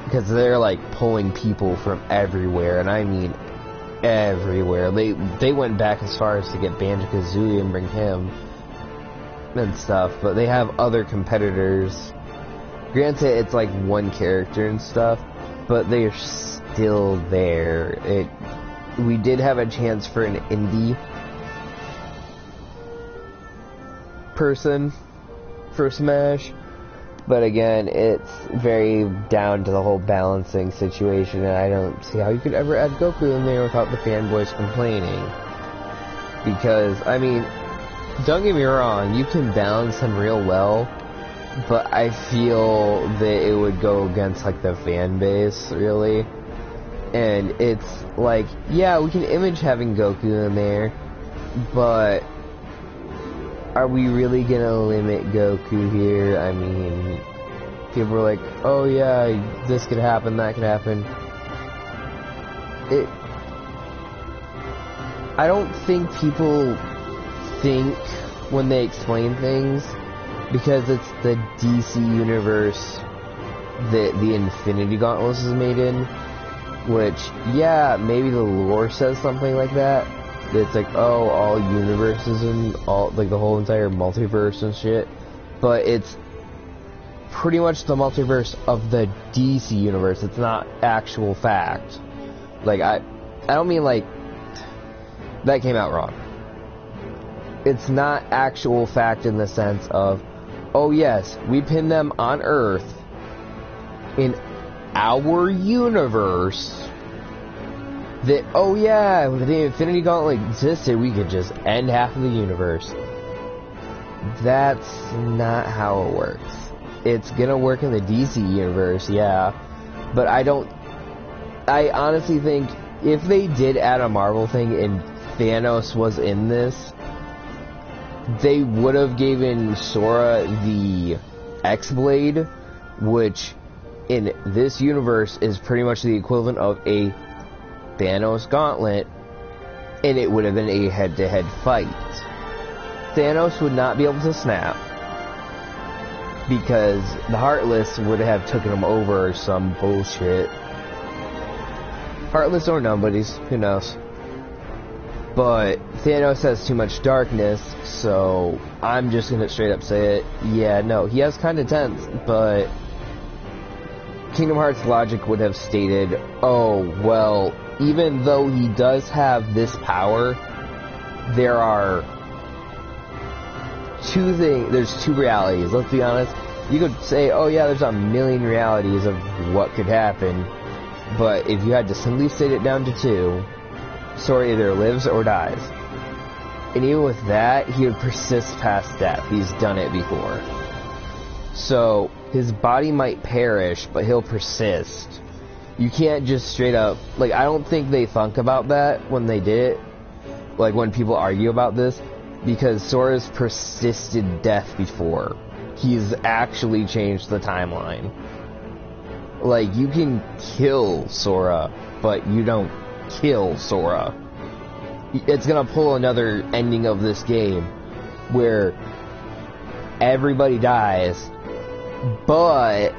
because they're like pulling people from everywhere, and I mean everywhere. They went back as far as to get Banjo-Kazooie and bring him and stuff, but they have other competitors. Granted, it's like one character and stuff, but they're still there. We did have a chance for an indie person for Smash, but again, it's very down to the whole balancing situation, and I don't see how you could ever add Goku in there without the fanboys complaining. Because, I mean, don't get me wrong, you can balance them real well, but I feel that it would go against, like, the fan base, really. And it's like, yeah, we can image having Goku in there, but are we really gonna limit Goku here? I mean, people are like, oh yeah, this could happen, that could happen. I don't think people think when they explain things, because it's the DC universe that the Infinity Gauntlets is made in, which, yeah, maybe the lore says something like that. It's like, oh, all universes and all, like, the whole entire multiverse and shit. But it's pretty much the multiverse of the DC universe. It's not actual fact. Like, I don't mean, like, that came out wrong. It's not actual fact in the sense of, oh yes, we pinned them on Earth in our universe. That, oh yeah, if the Infinity Gauntlet existed, we could just end half of the universe. That's not how it works. It's gonna work in the DC universe, yeah, but I honestly think if they did add a Marvel thing and Thanos was in this, they would have given Sora the X-Blade, which in this universe is pretty much the equivalent of a Thanos gauntlet, and it would have been a head-to-head fight. Thanos would not be able to snap, because the Heartless would have taken him over or some bullshit. Heartless or nobodies, who knows. But Thanos has too much darkness, so I'm just gonna straight up say it. Yeah, no, he has kind of tense, but Kingdom Hearts logic would have stated, oh, well, even though he does have this power, there are there's two realities, let's be honest. You could say, oh yeah, there's a million realities of what could happen, but if you had to simply state it down to two, Sora either lives or dies. And even with that, he would persist past death. He's done it before. So, his body might perish, but he'll persist. You can't just straight up, like, I don't think they thunk about that when they did it, like when people argue about this, because Sora's persisted death before. He's actually changed the timeline. Like, you can kill Sora, but you don't kill Sora. It's gonna pull another ending of this game where everybody dies, but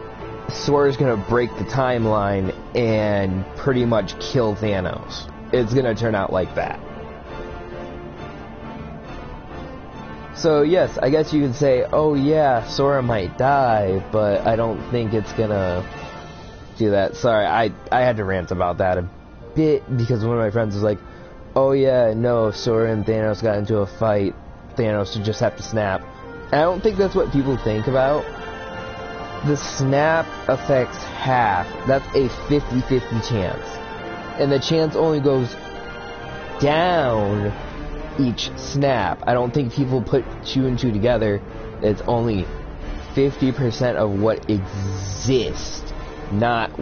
Sora's gonna break the timeline and pretty much kill Thanos. It's gonna turn out like that. So yes, I guess you could say, oh yeah, Sora might die, but I don't think it's gonna do that. Sorry, I had to rant about that a bit, because one of my friends was like, oh yeah, no, if Sora and Thanos got into a fight, Thanos would just have to snap. And I don't think that's what people think about. The snap affects half. That's a 50-50 chance. And the chance only goes down each snap. I don't think people put two and two together. It's only 50% of what exists. Not,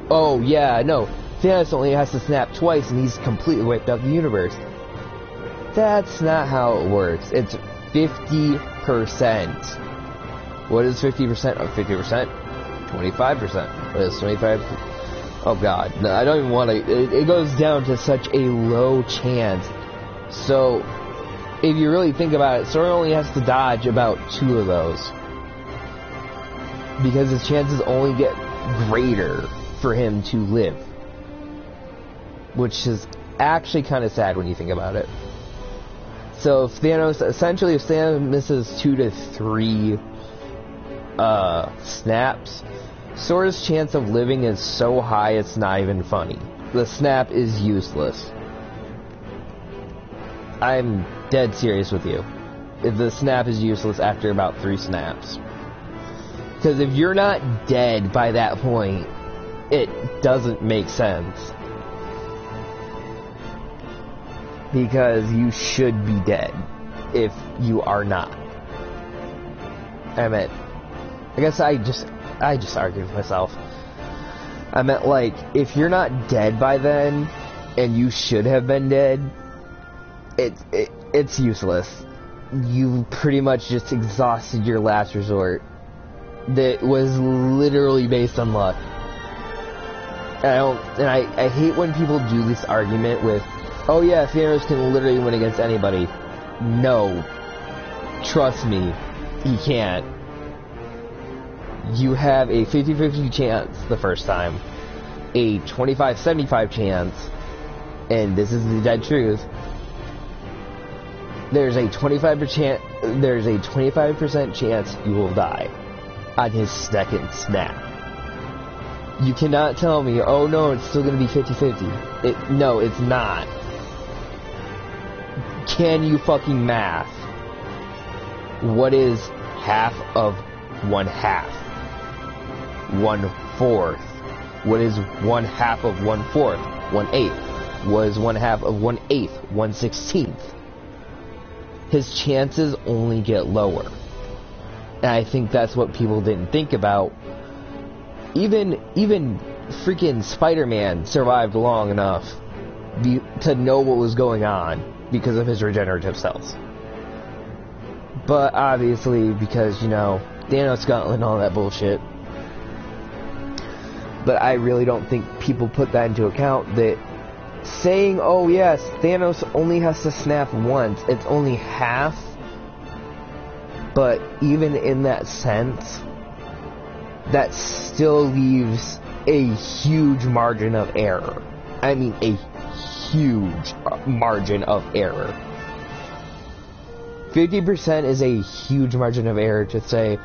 oh yeah, no, Thanos only has to snap twice and he's completely wiped out the universe. That's not how it works. It's 50%. What is 50% of 50%? 25%. What is 25%? Oh god, no, I don't even want to. It goes down to such a low chance. So, if you really think about it, Sora only has to dodge about two of those. because his chances only get greater for him to live, which is actually kind of sad when you think about it. So if Thanos misses 2 to 3 snaps, Sora's chance of living is so high it's not even funny. The snap is useless. I'm dead serious with you. The snap is useless after about 3 snaps. Because if you're not dead by that point, it doesn't make sense. Because you should be dead if you are not. I guess I just argued with myself. I meant, like, if you're not dead by then, and you should have been dead, it's useless. You pretty much just exhausted your last resort. That was literally based on luck. I hate when people do this argument with, oh yeah, Thanos can literally win against anybody. No. Trust me, he can't. You have a 50-50 chance the first time, a 25-75 chance, and this is the dead truth. There's a 25% chance you will die on his second snap. You cannot tell me, oh no, it's still going to be 50-50. No, it's not. Can you fucking math? What is half of 1/2? 1/4. What is 1/2 of 1/4? 1/8. What is 1/2 of 1/8? 1/16. His chances only get lower. And I think that's what people didn't think about. Even freaking Spider-Man survived long enough to know what was going on because of his regenerative cells. But obviously, because, you know, Thanos Gauntlet and all that bullshit. But I really don't think people put that into account, that saying, oh yes, Thanos only has to snap once, it's only half. But even in that sense, that still leaves a huge margin of error. I mean, a huge margin of error. 50% is a huge margin of error to say,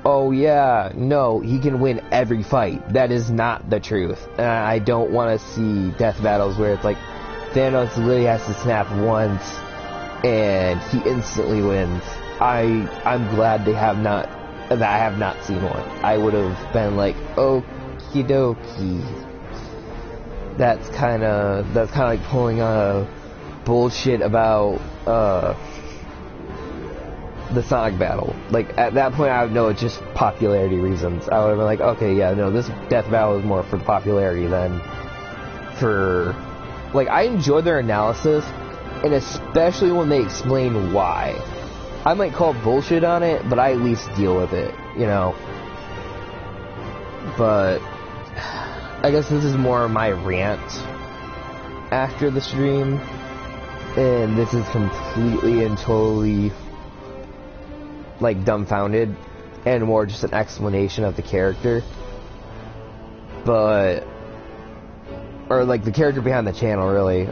oh yeah, no, he can win every fight. That is not the truth. And I don't want to see death battles where it's like Thanos literally has to snap once and he instantly wins. I'm glad that I have not seen one. I would have been like, okie dokie. That's kind of like pulling a bullshit about the Sonic battle. Like, at that point I would know it's just popularity reasons. I would have been like, okay, yeah, no, this death battle is more for popularity than for... Like, I enjoy their analysis, and especially when they explain why. I might call bullshit on it, but I at least deal with it, you know? But I guess this is more of my rant after the stream, and this is completely and totally, like, dumbfounded, and more just an explanation of the character. But, or like the character behind the channel, really.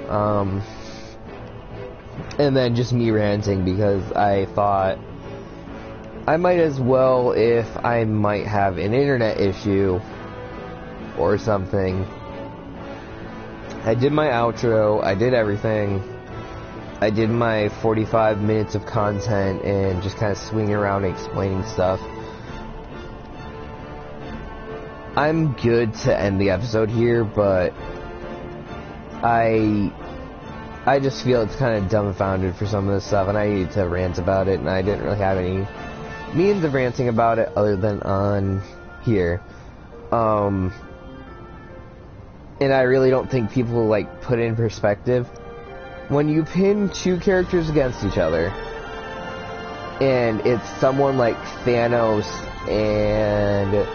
And then just me ranting because I thought I might as well, if I might have an internet issue or something. I did my outro, I did everything. I did my 45 minutes of content and just kind of swinging around and explaining stuff. I'm good to end the episode here, but I just feel it's kind of dumbfounded for some of this stuff, and I need to rant about it, and I didn't really have any means of ranting about it other than on here. And I really don't think people, like, put it in perspective. When you pin two characters against each other, and it's someone like Thanos and...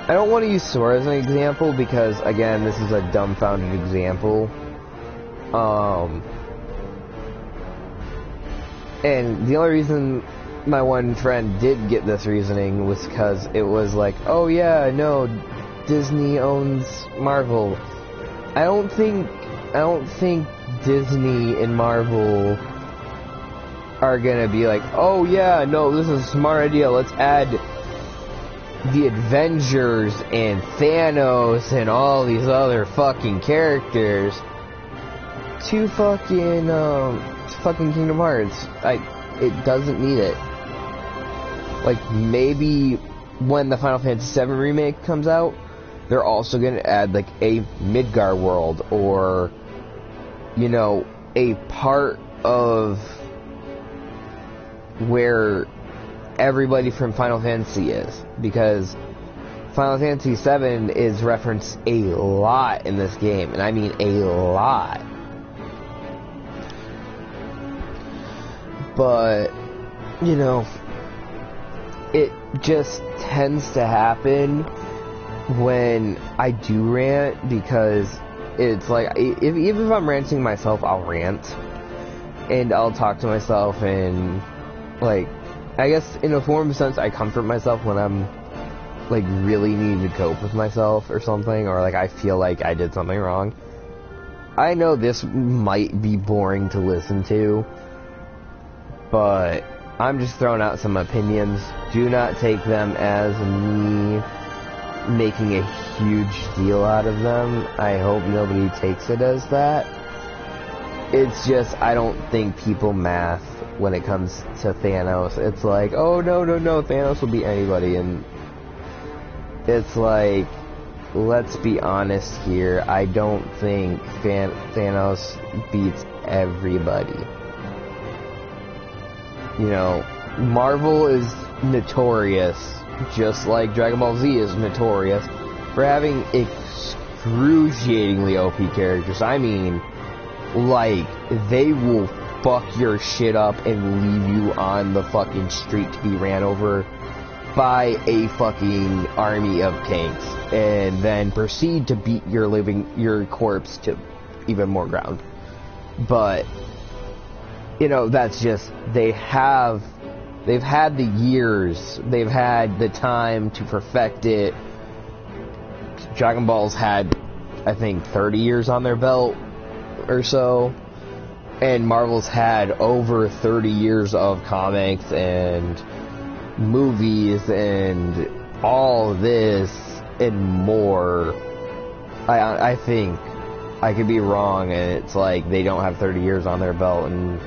I don't want to use Sora as an example because, again, this is a dumbfounded example. And the only reason my one friend did get this reasoning was because it was like, oh yeah, no, Disney owns Marvel. I don't think Disney and Marvel are gonna be like, oh yeah, no, this is a smart idea, let's add the Avengers and Thanos and all these other fucking characters to fucking Kingdom Hearts. It doesn't need it. Like, maybe when the Final Fantasy VII Remake comes out, they're also gonna add, like, a Midgar world, or, you know, a part of where everybody from Final Fantasy is, because Final Fantasy VII is referenced a lot in this game, and I mean a lot. But, you know, it just tends to happen when I do rant, because it's like, even if I'm ranting myself, I'll rant, and I'll talk to myself, and, like, I guess in a form of sense, I comfort myself when I'm, like, really needing to cope with myself or something, or, like, I feel like I did something wrong. I know this might be boring to listen to, but I'm just throwing out some opinions. Do not take them as me making a huge deal out of them. I hope nobody takes it as that. It's just, I don't think people math when it comes to Thanos. It's like, oh no, Thanos will beat anybody, and it's like, let's be honest here, I don't think Thanos beats everybody. You know, Marvel is notorious, just like Dragon Ball Z is notorious, for having excruciatingly OP characters. I mean, like, they will fuck your shit up and leave you on the fucking street to be ran over by a fucking army of tanks, and then proceed to beat your corpse to even more ground. But, you know, that's just, they've had the years, they've had the time to perfect it. Dragon Ball's had, I think, 30 years on their belt or so, and Marvel's had over 30 years of comics and movies and all this and more. I think I could be wrong, and it's like they don't have 30 years on their belt and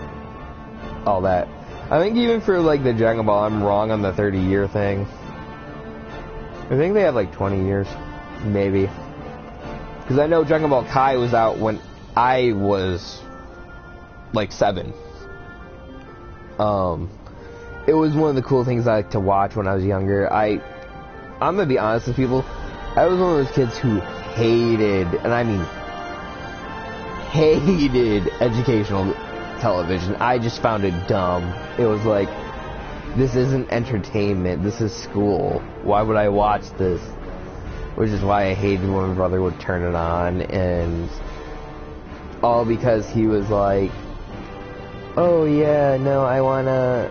all that. I think even for, like, the Dragon Ball, I'm wrong on the 30-year thing. I think they have, like, 20 years, maybe. Because I know Dragon Ball Kai was out when I was, like, 7. It was one of the cool things I liked to watch when I was younger. I'm gonna be honest with people, I was one of those kids who hated, and I mean hated, educational television. I just found it dumb. It was like, this isn't entertainment, this is school. Why would I watch this? Which is why I hated when my brother would turn it on, and all because he was like, oh yeah, no, I wanna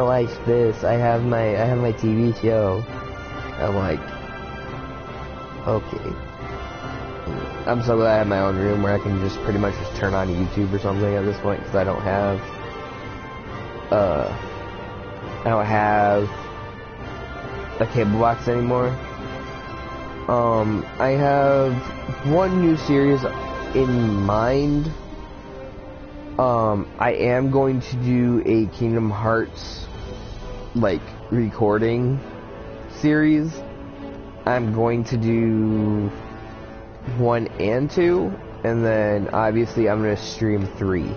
watch this. I have my TV show. I'm like, okay. I'm so glad I have my own room where I can just pretty much just turn on YouTube or something at this point, because I don't have a cable box anymore. I have one new series in mind. I am going to do a Kingdom Hearts, like, recording series. I'm going to do 1 and 2, and then obviously I'm going to stream 3.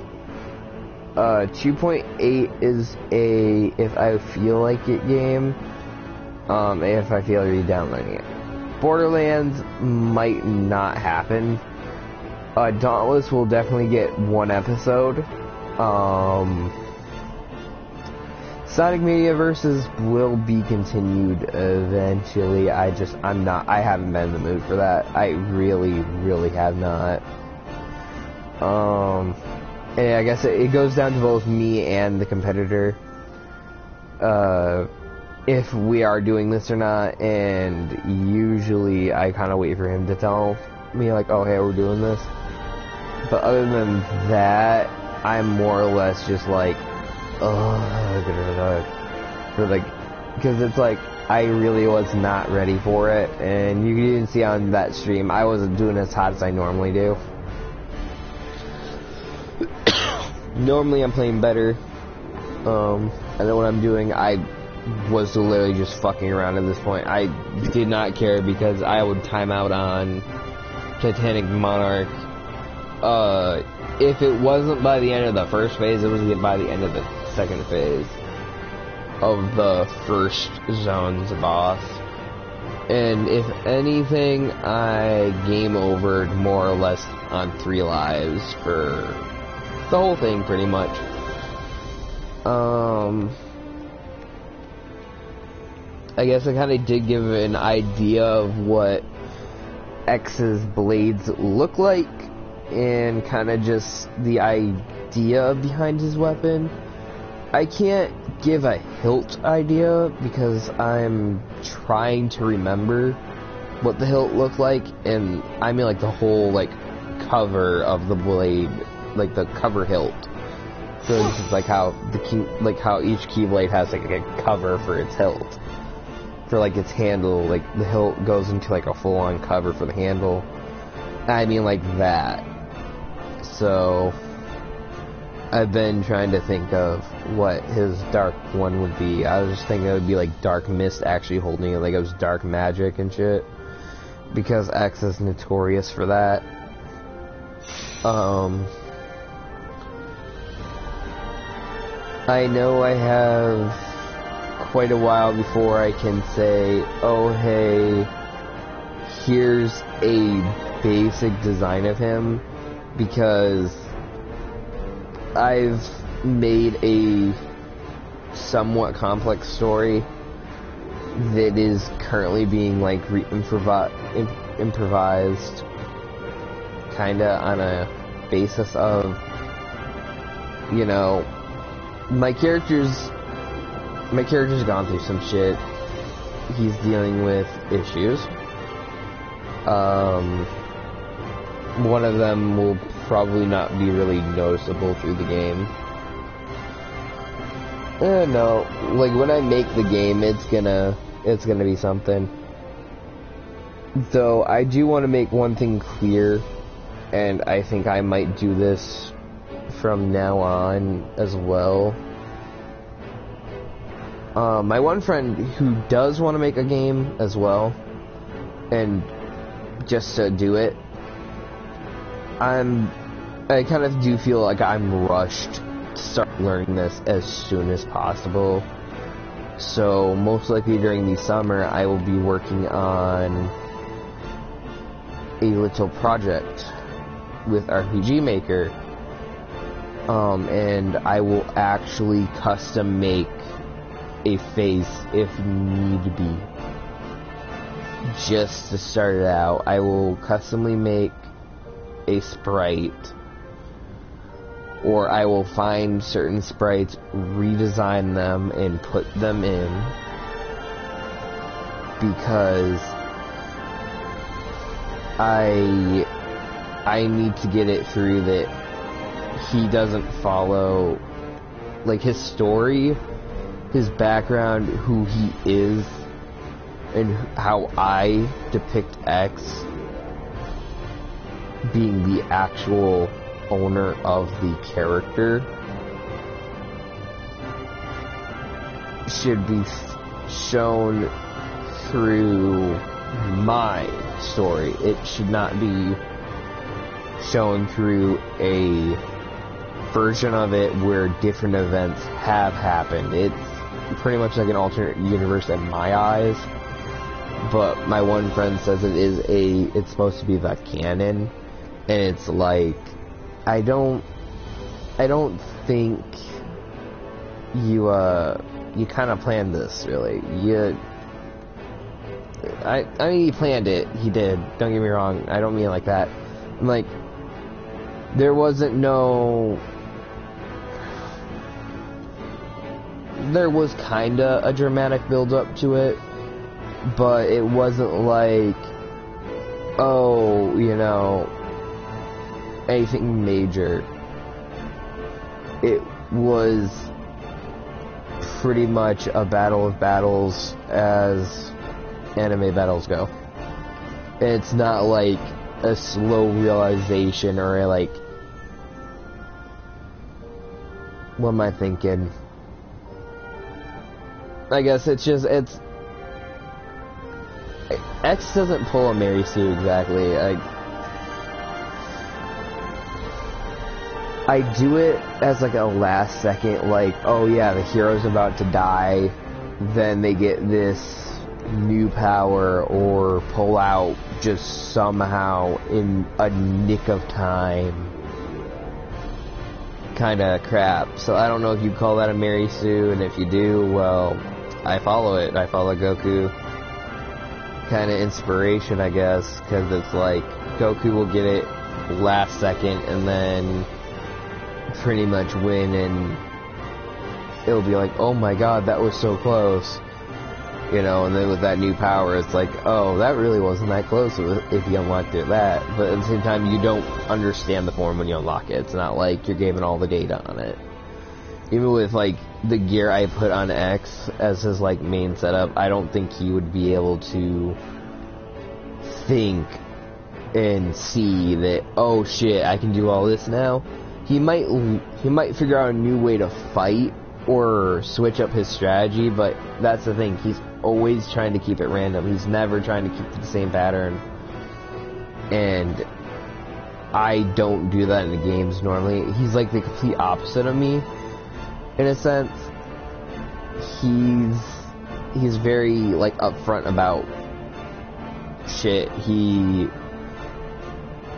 2.8 is a if I feel like it game, if I feel like downloading it. Borderlands might not happen. Dauntless will definitely get 1 episode. Sonic Mania Versus will be continued eventually. I haven't been in the mood for that. I really have not. And I guess it goes down to both me and the competitor. if we are doing this or not, and usually I kind of wait for him to tell me, like, oh, hey, we're doing this. But other than that, I'm more or less just like, because it's like, I really was not ready for it, and you can even see on that stream, I wasn't doing as hot as I normally do. Normally I'm playing better, and then what I'm doing, I was literally just fucking around at this point. I did not care because I would time out on Titanic Monarch. If it wasn't by the end of the first phase, it was by the end of the second phase of the first zone's boss. And if anything, I game overed more or less on 3 lives for the whole thing, pretty much. I guess I kind of did give an idea of what X's blades look like, and kind of just the idea behind his weapon. I can't give a hilt idea because I'm trying to remember what the hilt looked like, and I mean like the whole like cover of the blade, like the cover hilt. So this is like how the key, like how each keyblade has like a cover for its hilt. For like its handle, like the hilt goes into like a full-on cover for the handle. I mean like that. So I've been trying to think of what his dark one would be. I was just thinking it would be like Dark Mist actually holding it, like it was dark magic and shit. Because X is notorious for that. I know I have quite a while before I can say, oh hey, here's a basic design of him, because I've made a somewhat complex story that is currently being like improvised kinda on a basis of, you know, my character's gone through some shit. He's dealing with issues. One of them will probably not be really noticeable through the game. No, like when I make the game, it's gonna be something. Though I do want to make one thing clear, and I think I might do this from now on as well. My one friend who does want to make a game as well, and just to do it, I kind of do feel like I'm rushed to start learning this as soon as possible. So most likely during the summer, I will be working on a little project with RPG Maker, and I will actually custom make a face if need be. Just to start it out, I will customly make a sprite, or I will find certain sprites, redesign them, and put them in, because I need to get it through that he doesn't follow, like, his story, his background, who he is, and how I depict X being the actual owner of the character should be shown through my story. It should not be shown through a version of it where different events have happened. It's pretty much like an alternate universe in my eyes, but my one friend says it's supposed to be the canon, and it's like, I don't think you kind of planned this, really. I mean, he planned it, he did, don't get me wrong, I don't mean it like that. I'm like, there wasn't no, there was kinda a dramatic build-up to it, but it wasn't like, oh, you know, anything major. It was pretty much a battle of battles as anime battles go. It's not like a slow realization or a, like, what am I thinking? I guess it's just, it's, X doesn't pull a Mary Sue exactly. I do it as like a last second, like, oh yeah, the hero's about to die, then they get this new power or pull out just somehow in a nick of time kind of crap. So I don't know if you call that a Mary Sue, and if you do, well, I follow it. I follow Goku kind of inspiration, I guess, because it's like Goku will get it last second and then pretty much win, and it'll be like, oh my god, that was so close, you know. And then with that new power, it's like, oh, that really wasn't that close if you unlocked it that. But at the same time, you don't understand the form when you unlock it. It's not like you're given all the data on it. Even with like the gear I put on X as his like main setup, I don't think he would be able to think and see that, oh shit, I can do all this now. He might figure out a new way to fight or switch up his strategy, but that's the thing, he's always trying to keep it random. He's never trying to keep the same pattern, and I don't do that in the games normally. He's like the complete opposite of me, in a sense. He's very like upfront about shit. He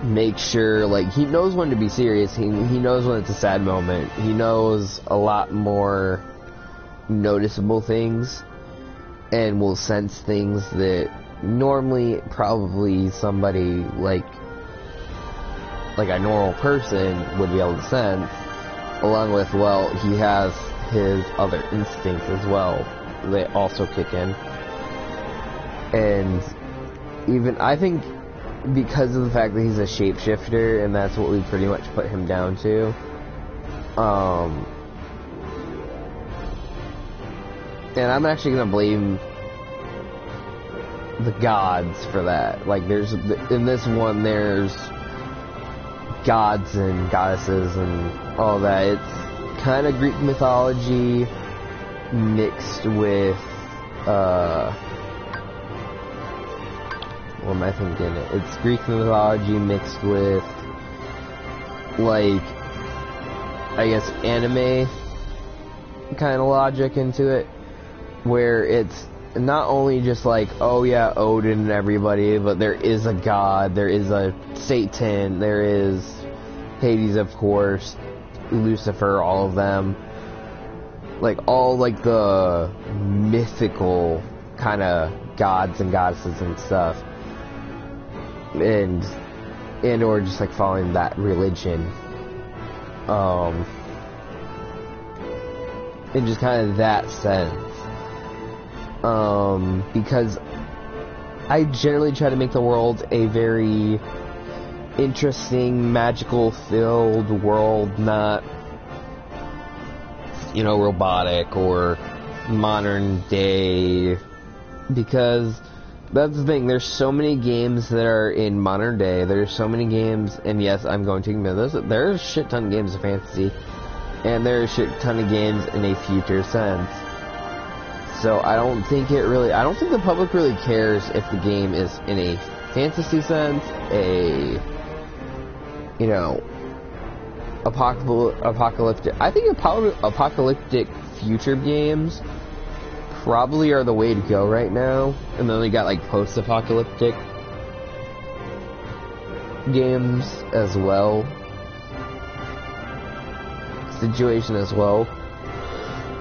makes sure, like, he knows when to be serious. He knows when it's a sad moment. He knows a lot more noticeable things and will sense things that normally probably somebody like a normal person would be able to sense, along with, well, he has his other instincts as well that also kick in. And even, I think, because of the fact that he's a shapeshifter, and that's what we pretty much put him down to, and I'm actually gonna blame the gods for that. Like, there's, in this one, there's gods and goddesses and all that. It's kind of Greek mythology mixed with, what am I thinking? It's Greek mythology mixed with, like, I guess, anime kind of logic into it, where it's not only just like, oh yeah, Odin and everybody, but there is a god, there is a Satan, there is Hades, of course, Lucifer, all of them. Like, all, like, the mythical kind of gods and goddesses and stuff. And or just like following that religion, in just kind of that sense, because I generally try to make the world a very interesting, magical filled world, not, you know, robotic or modern day, because that's the thing. There's so many games that are in modern day. There's so many games, and yes, I'm going to admit this, there's a shit ton of games of fantasy, and there's a shit ton of games in a future sense. So I don't think the public really cares if the game is in a fantasy sense, a, you know, apocalyptic. I think apocalyptic future games probably are the way to go right now. And then we got like post-apocalyptic games as well. Situation as well.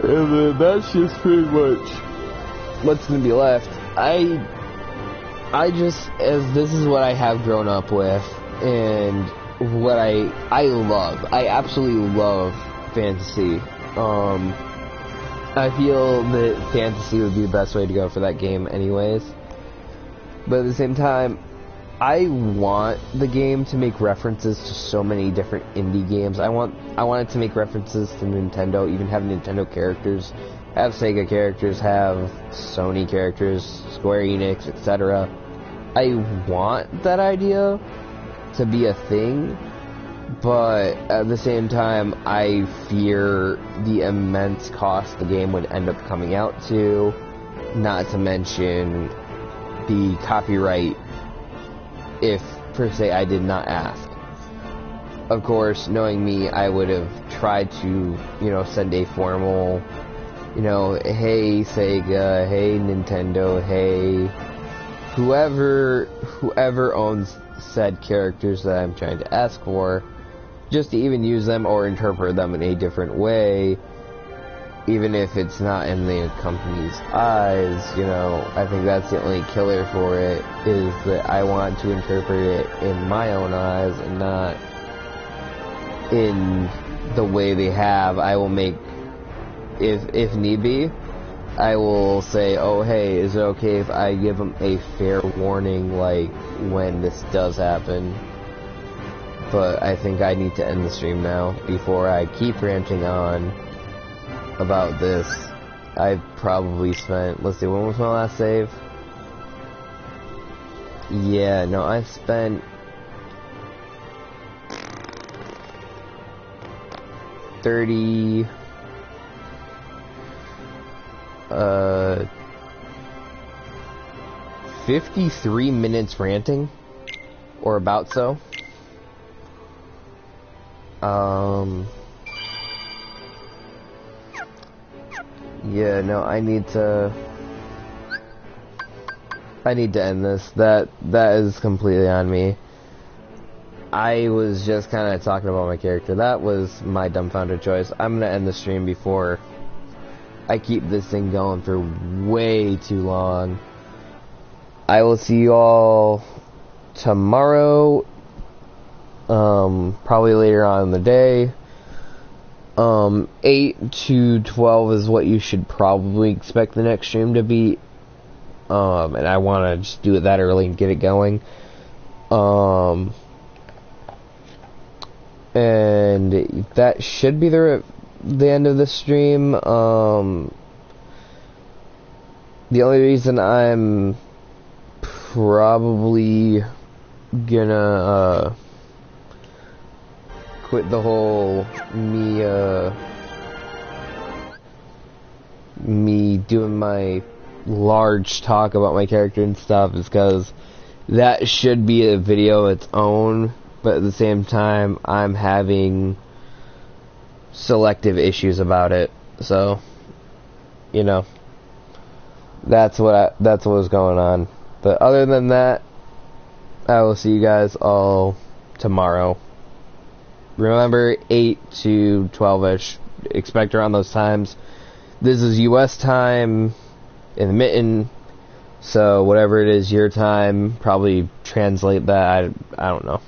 And then that's just pretty much what's gonna be left. I just, as this is what I have grown up with, and what I love. I absolutely love fantasy. I feel that fantasy would be the best way to go for that game anyways. But at the same time, I want the game to make references to so many different indie games. I want it to make references to Nintendo, even have Nintendo characters, have Sega characters, have Sony characters, Square Enix, etc. I want that idea to be a thing, but at the same time, I fear the immense cost the game would end up coming out to, not to mention the copyright if, per se, I did not ask. Of course, knowing me, I would have tried to, send a formal, hey Sega, hey Nintendo, hey whoever owns said characters that I'm trying to ask for, just to even use them or interpret them in a different way, even if it's not in the company's eyes. I think that's the only killer for it, is that I want to interpret it in my own eyes and not in the way they have. I will make, if need be, I will say, oh hey, is it okay if I give them a fair warning, like, when this does happen? But I think I need to end the stream now before I keep ranting on about this. I probably spent, let's see, when was my last save? Yeah, no, I spent 53 minutes ranting, or about so. Yeah, no, I need to end this. That is completely on me. I was just kind of talking about my character. That was my dumbfounded choice. I'm gonna end the stream before I keep this thing going for way too long. I will see you all tomorrow, probably later on in the day. 8 to 12 is what you should probably expect the next stream to be. And I want to just do it that early and get it going. And that should be the end of the stream. The only reason I'm probably gonna quit the whole me doing my large talk about my character and stuff is because that should be a video of its own, but at the same time I'm having selective issues about it, so that's what's going on. But other than that, I will see you guys all tomorrow. Remember, 8 to 12ish. Expect around those times. This is US time in the mitten, so whatever it is your time, probably translate that. I don't know.